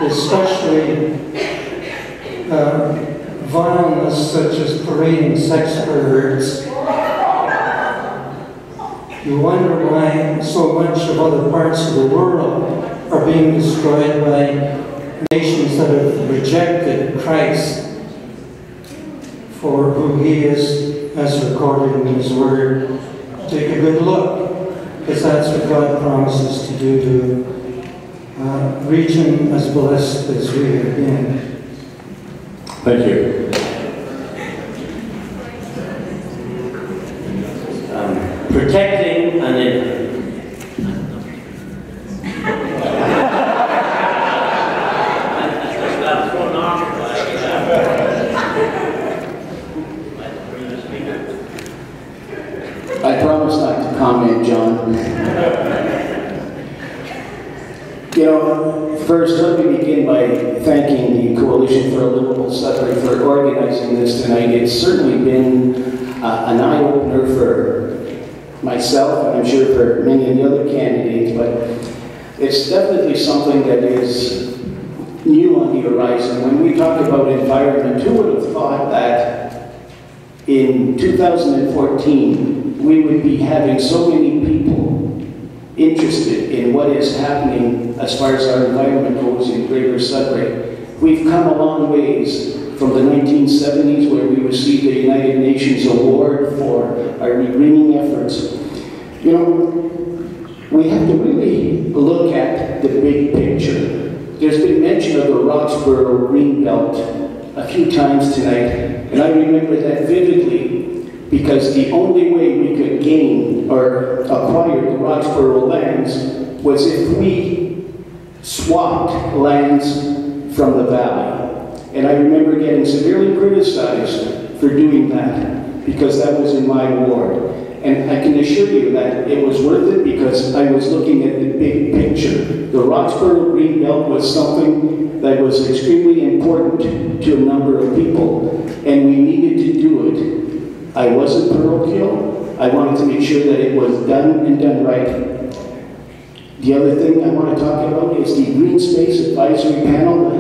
Speaker 17: especially vileness such as parading sex perverts. You wonder why so much of other parts of the world are being destroyed by nations that have rejected Christ for who He is as recorded in His Word. Take a good look, because that's what God promises to do to a region as blessed as we have been.
Speaker 12: Thank you.
Speaker 5: Protecting and
Speaker 10: I promise not to comment, John. You know, first let me begin by thanking the Coalition for a Livable Sudbury for organizing this tonight. It's certainly been an eye-opener for myself, and I'm sure for many of the other candidates, but it's definitely something that is new on the horizon. When we talk about environment, who would have thought that in 2014 we would be having so many people interested in what is happening as far as our environment goes in Greater Sudbury. We've come a long ways from the 1970s, where we received the United Nations Award for our regreening efforts. You know, we have to really look at the big picture. There's been mention of the Roxborough Greenbelt a few times tonight, and I remember that vividly, because the only way we could gain or acquire the Roxborough lands was if we swapped lands from the valley. And I remember getting severely criticized for doing that, because that was in my ward. And I can assure you that it was worth it, because I was looking at the big picture. The Roxborough Greenbelt was something that was extremely important to a number of people, and we needed to do it. I wasn't parochial. I wanted to make sure that it was done and done right. The other thing I want to talk about is the Green Space Advisory Panel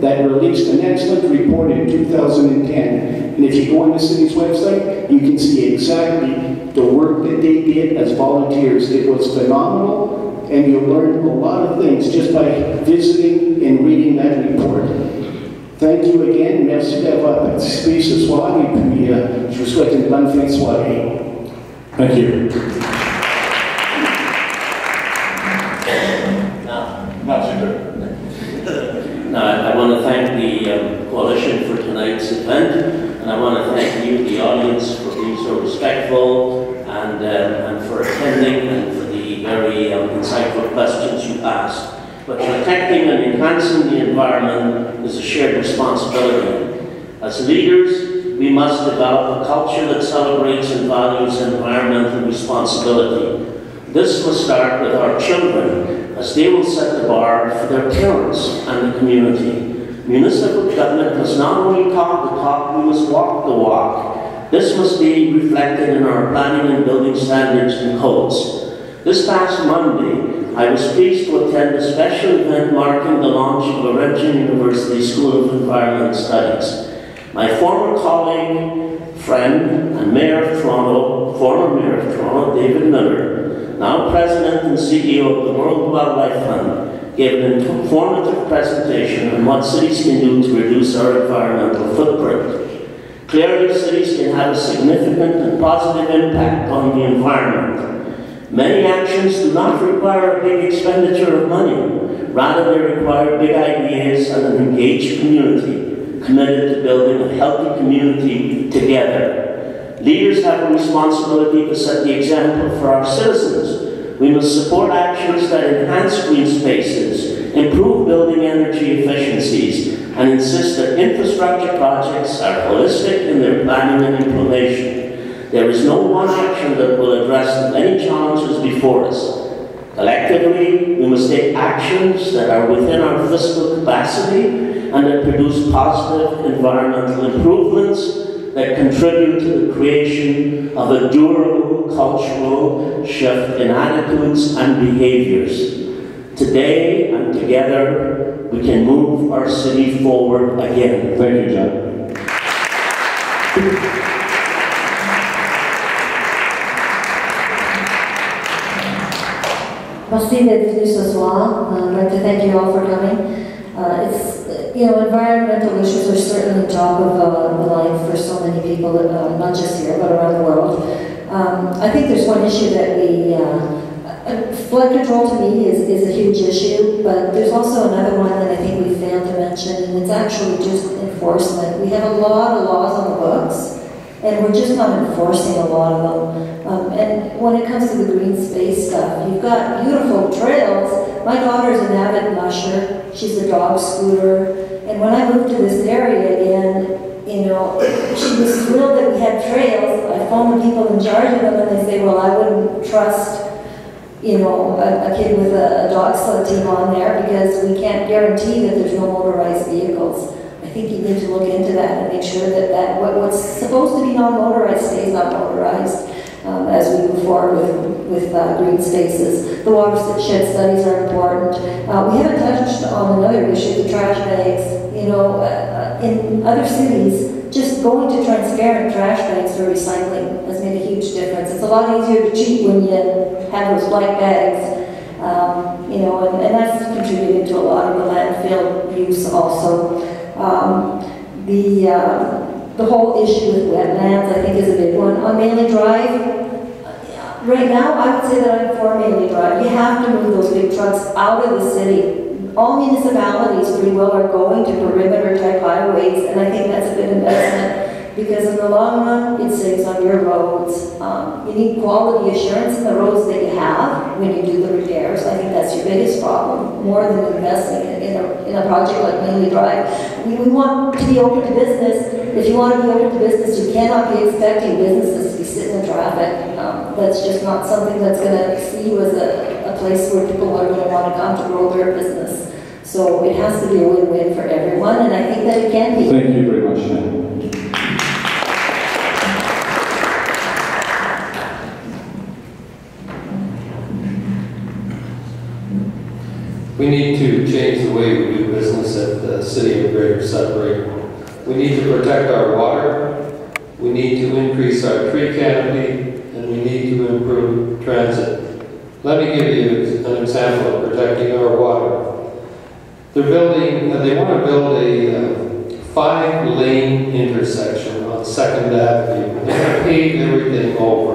Speaker 10: that released an excellent report in 2010. And if you go on the city's website, you can see exactly the work that they did as volunteers. It was phenomenal, and you'll learn a lot of things just by visiting and reading that report. Thank you again. Merci d'avoir participé ce soir, et puis je vous souhaite une bonne fin de soirée.
Speaker 12: Thank you.
Speaker 5: I want to thank the Coalition for tonight's event, and I want to thank you, the audience, for being so respectful and for attending and for the very insightful questions you asked. But protecting and enhancing the environment is a shared responsibility. As leaders, we must develop a culture that celebrates and values environmental responsibility. This must start with our children, as they will set the bar for their parents and the community. Municipal government must not only talk the talk, we must walk the walk. This must be reflected in our planning and building standards and codes. This past Monday, I was pleased to attend a special event marking the launch of Laurentian University School of Environment Studies. My former colleague, friend, and Mayor of Toronto, former Mayor of Toronto, David Miller, now President and CEO of the World Wildlife Fund, gave an informative presentation on what cities can do to reduce our environmental footprint. Clearly, cities can have a significant and positive impact on the environment. Many actions do not require a big expenditure of money. Rather, they require big ideas and an engaged community committed to building a healthy community together. Leaders have a responsibility to set the example for our citizens. We must support actions that enhance green spaces, improve building energy efficiencies, and insist that infrastructure projects are holistic in their planning and implementation. There is no one action that will address the many challenges before us. Collectively, we must take actions that are within our fiscal capacity and that produce positive environmental improvements that contribute to the creation of a durable cultural shift in attitudes and behaviors. Today and together, we can move our city forward again.
Speaker 12: Thank you, John.
Speaker 19: Merci d'être venu ce soir. I'd like to thank you all for coming. Environmental issues are certainly top of the line for so many people, not just here, but around the world. I think there's one issue that flood control to me is a huge issue, but there's also another one that I think we failed to mention, and it's actually just enforcement. We have a lot of laws on the books, and we're just not enforcing a lot of them. And when it comes to the green space stuff, you've got beautiful trails. My daughter's an avid musher. She's a dog scooter. And when I moved to this area again, she was thrilled that we had trails. I phoned the people in charge of them, and they say, well, I wouldn't trust a kid with a dog sled team on there because we can't guarantee that there's no motorized vehicles. I think you need to look into that and make sure that what's supposed to be non-motorized stays not motorized as we move forward with green spaces. The watershed studies are important. We haven't touched on another issue, the trash bags. In other cities, just going to transparent trash bags for recycling has made a huge difference. It's a lot easier to cheat when you have those black bags, and that's contributed to a lot of the landfill use also. The whole issue with wetlands, I think, is a big one. On Mayoral Drive, right now, I would say that I'm for Mayoral Drive. You have to move those big trucks out of the city. All municipalities pretty well are going to perimeter type highways, and I think that's a good investment because in the long run, it saves on your roads. You need quality assurance in the roads that you have when you do the repairs. I think that's your biggest problem, more than investing in a project like Mayoral Drive. We want to be open to business. If you want to be open to business, you cannot be expecting businesses to be sitting in traffic. That's just not something that's going to see you as a place where people are going to want to come to grow their business. So it has to be a win-win for everyone, and I think that it can be.
Speaker 12: Thank you very much, Shannon.
Speaker 13: We need to change the way we do business at the City of Greater Sudbury. We need to protect our water, we need to increase our tree canopy, and we need to improve transit. Let me give you an example of protecting our water. They want to build a 5-lane intersection on 2nd Avenue. They're going to pave everything over.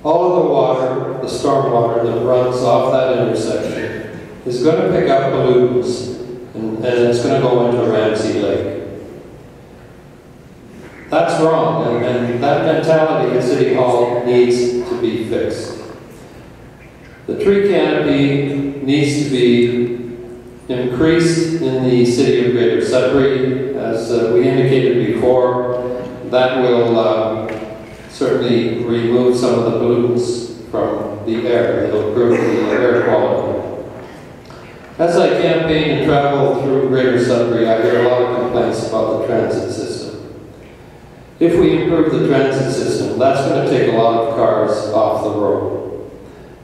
Speaker 13: All of the water, the storm water that runs off that intersection is going to pick up pollutants and it's going to go into Ramsey Lake. That's wrong, and that mentality at City Hall needs to be fixed. The tree canopy needs to be increased in the City of Greater Sudbury, as we indicated before. That will certainly remove some of the pollutants from the air. It'll improve the air quality. As I campaign and travel through Greater Sudbury, I hear a lot of complaints about the transit system. If we improve the transit system, that's going to take a lot of cars off the road.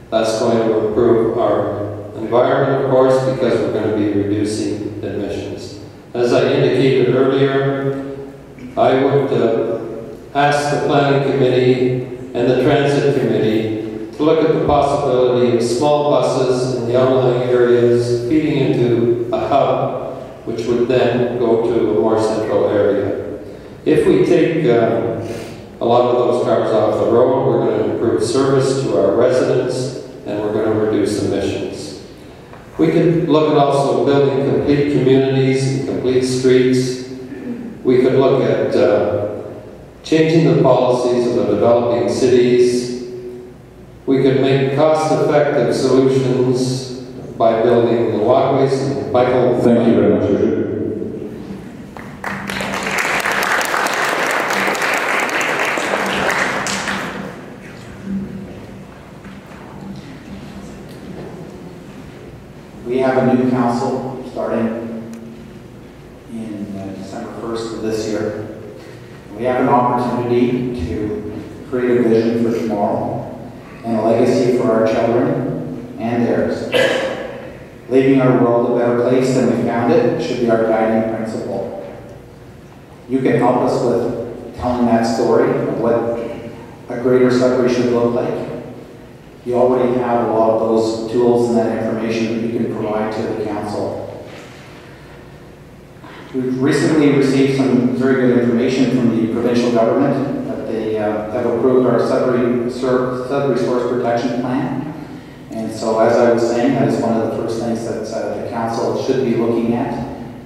Speaker 13: That's going to improve our environment, of course, because we're going to be reducing emissions. As I indicated earlier, I would ask the Planning Committee and the Transit Committee to look at the possibility of small buses in the outlying areas feeding into a hub, which would then go to a more central area. If we take a lot of those cars off the road, we're going to improve service to our residents and we're going to reduce emissions. We could look at also building complete communities and complete streets. We could look at changing the policies of the developing cities. We could make cost-effective solutions by building the walkways. Michael,
Speaker 12: thank you very much, Richard.
Speaker 8: We have a new council starting in December 1st of this year. We have an opportunity to create a vision for tomorrow and a legacy for our children and theirs. Leaving our world a better place than we found it should be our guiding principle. You can help us with telling that story of what a greater Sudbury should look like. You already have a lot of those tools and that information that you can provide to the council. We've recently received some very good information from the provincial government that they have approved our Sudbury Source Protection Plan. And so, as I was saying, that is one of the first things that the council should be looking at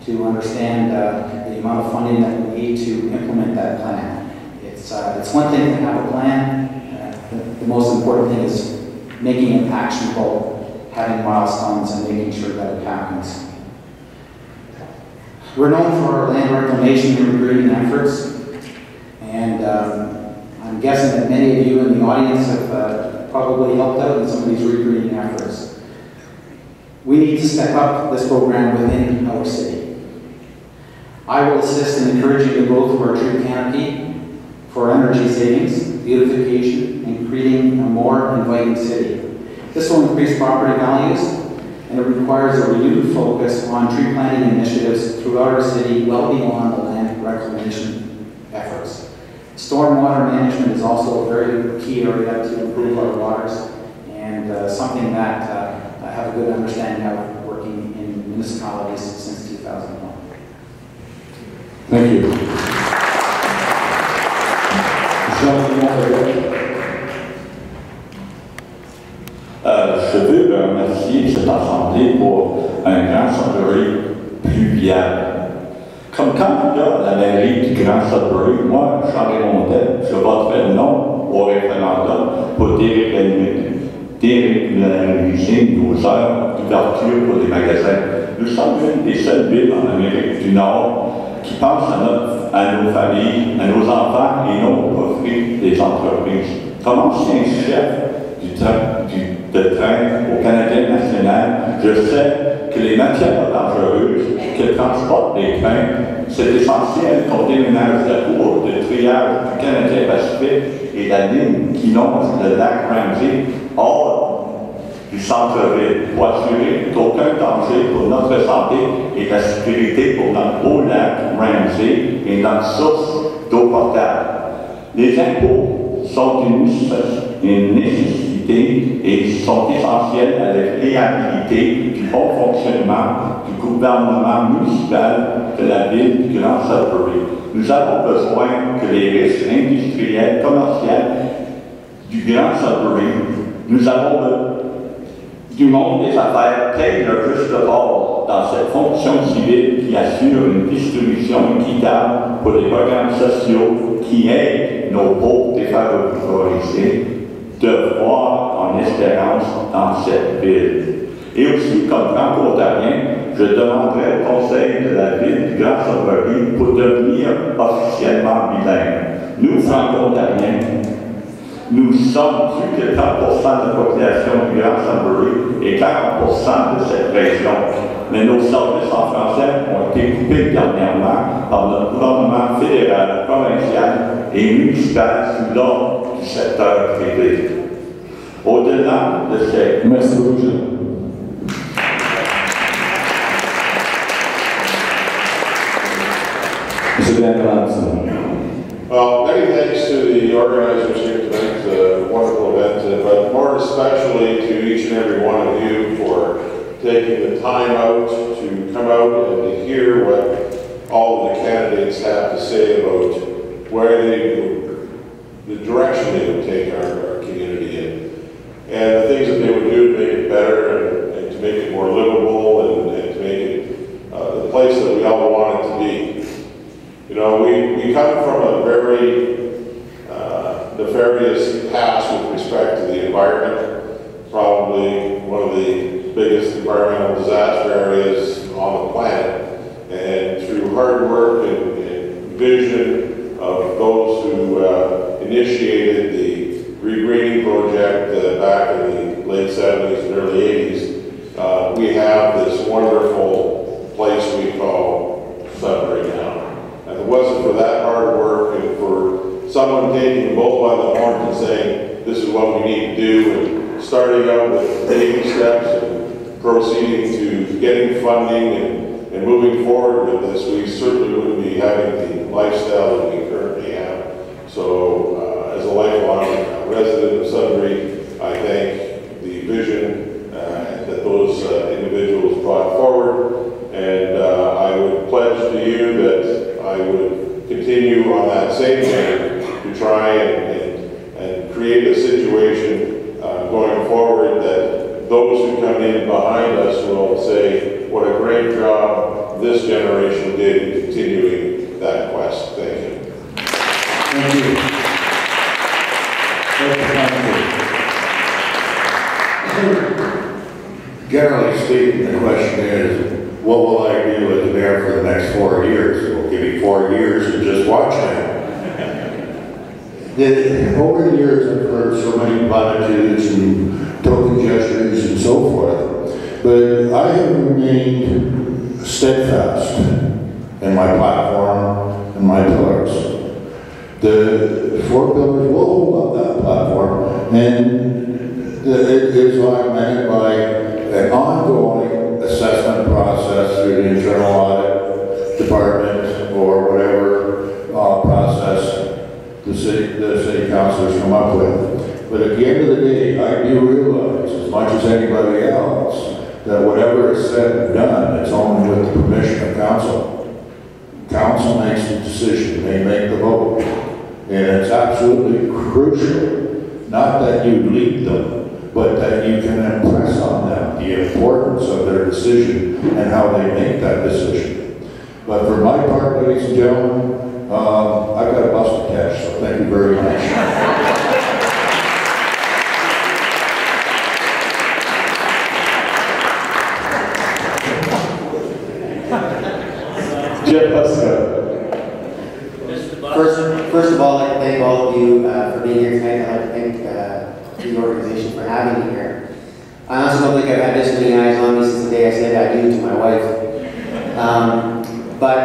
Speaker 8: to understand the amount of funding that we need to implement that plan. It's one thing to have a plan. The most important thing is making it actionable, having milestones, and making sure that it happens. We're known for our land reclamation and regreening efforts, and I'm guessing that many of you in the audience have probably helped out in some of these regreening efforts. We need to step up this program within our city. I will assist in encouraging the growth of our tree canopy for energy savings, beautification, and creating a more inviting city. This will increase property values, and it requires a renewed focus on tree planting initiatives throughout our city, well beyond the land reclamation efforts. Stormwater management is also a very key area to improve our waters, and something that I have a good understanding of working in municipalities since 2001.
Speaker 12: Thank you.
Speaker 14: Je veux remercier cette Assemblée pour un Grand Sudbury plus viable. Comme candidat à la mairie du Grand Sudbury, moi, Charles Montel, je voterai non au référendum pour dérégulariser nos heures d'ouverture pour les magasins. Nous sommes une des seules villes en Amérique du Nord qui pense à nos familles, à nos enfants et non offrir des entreprises. Comme ancien chef de train au Canadien national, je sais que les matières dangereuses que transportent les trains, c'est essentiel qu'on déménage la cour de triage du Canadien Pacifique et la ligne qui longe le lac Ramsey hors du centre-ville pour assurer qu'aucun danger pour notre santé et la sécurité pour notre beau lac Ramsey et notre source d'eau potable. Les impôts sont une nécessité et sont essentiels à la réhabilité du bon fonctionnement du gouvernement municipal de la ville du Grand Sudbury. Nous avons besoin que les risques industriels, commerciaux du Grand Sudbury, nous avons du monde des affaires payent leur juste part dans cette fonction civile qui assure une distribution équitable pour les programmes sociaux qui aident nos pauvres défavorisés de voir en espérance dans cette ville. Et aussi, comme franco-ontarien, je demanderai au Conseil de la ville du Grand Sudbury pour devenir officiellement bilingue. Nous, franco-ontariens, nous sommes plus que 30% de la population du Grand Sudbury et 40% de cette région. mais nos services en français ont été coupés dernièrement par le gouvernement fédéral, provincial et municipal sous l'ordre du secteur privé. Au-delà de ces...
Speaker 12: Merci beaucoup.
Speaker 6: Well, many thanks to the organizers here tonight. It's a wonderful event, but more especially to each and every one of you for taking the time out to come out and to hear what all of the candidates have to say about where the direction they would take our community in, and the things that they would do to make it better and to make it more livable and to make it the place that we all want it to be. You know, we come from a very nefarious past with respect to the environment, probably one of the biggest environmental disaster areas on the planet. And through hard work and vision of those who initiated the regreening project back in the late 70s and early 80s, we have this wonderful place we call Sudbury now. If it wasn't for that hard work and for someone taking the bull by the horn and saying, this is what we need to do, and starting out with baby steps and proceeding to getting funding and moving forward with this, we certainly wouldn't be having the lifestyle that we currently have. So as a lifelong resident of Sudbury, I thank the vision that those individuals brought forward, and I would pledge to you that I would continue on that same vein to try and create a situation going forward that those who come in behind us will say what a great job this generation did in continuing that quest. Thank you.
Speaker 20: Thank you. Generally speaking, the question is, what will I do as mayor for the next 4 years? We'll give me 4 years and just watch me. Over the years, I've heard so many platitudes and token gestures and so forth, but I have remained steadfast in my platform and my pillars. The 4 pillars will hold up that platform, and it is augmented by an ongoing assessment process through the internal audit department or whatever process the city councilors come up with. But at the end of the day, I do realize, as much as anybody else, that whatever is said and done, it's only with the permission of council. Council makes the decision, they make the vote. And it's absolutely crucial, not that you lead them, but that you can impress on them the importance of their decision and how they make that decision. But for my part, ladies and gentlemen, I've got a bus to catch, so thank you very much.
Speaker 9: First of all, I'd like to thank all of you for being here tonight. I'd like to thank the organization for having me here. I honestly don't think I've had this many eyes on me since the day I said I do to my wife. But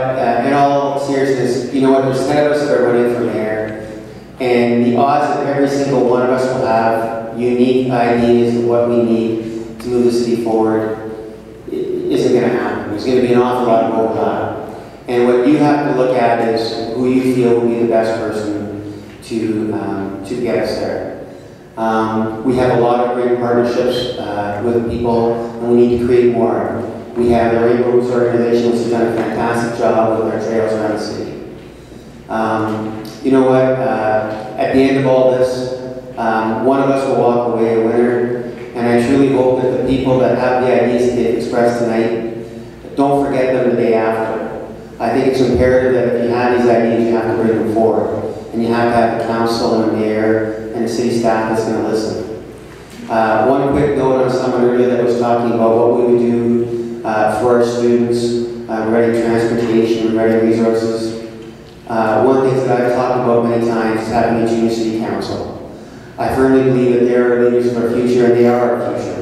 Speaker 9: in all seriousness, you know what, there's 10 of us that are running for mayor, and the odds that every single one of us will have unique ideas of what we need to move the city forward isn't going to happen. There's going to be an awful lot of overlap. And what you have to look at is who you feel will be the best person to get us there. We have a lot of great partnerships with people, and we need to create more. We have the Rainbow Roots organization, which has done a fantastic job with our trails around the city. You know what? At the end of all this, one of us will walk away a winner, and I truly hope that the people that have the ideas that they've expressed tonight, don't forget them the day after. I think it's imperative that if you have these ideas, you have to bring them forward. And you have to have the council and the mayor and the city staff that's going to listen. One quick note on someone earlier that was talking about what we would do for our students regarding transportation, regarding resources. One of the things that I've talked about many times is having a junior city council. I firmly believe that they are leaders of our future, and they are our future.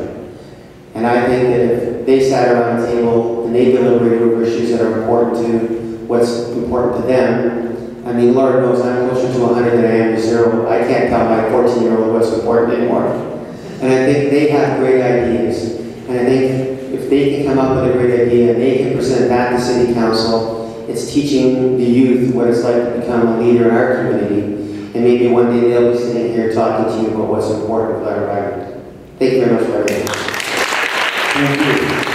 Speaker 9: And I think that if they sat around a table and they deliberated over issues that are important to what's important to them, I mean, Lord knows I'm closer to 100 than I am to 0. I can't tell my 14-year-old what's important anymore. And I think they have great ideas. And I think if they can come up with a great idea and they can present that to City Council, it's teaching the youth what it's like to become a leader in our community. And maybe one day they'll be sitting here talking to you about what's important with our environment. Thank you very much for everything.
Speaker 12: Thank you.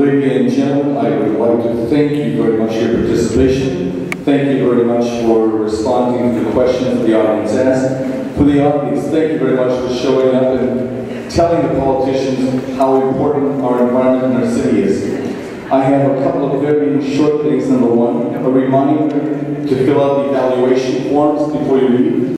Speaker 12: Ladies and gentlemen, I would like to thank you very much for your participation. Thank you very much for responding to the questions the audience asked. For the audience, thank you very much for showing up and telling the politicians how important our environment and our city is. I have a couple of very short things. Number one, a reminder to fill out the evaluation forms before you leave.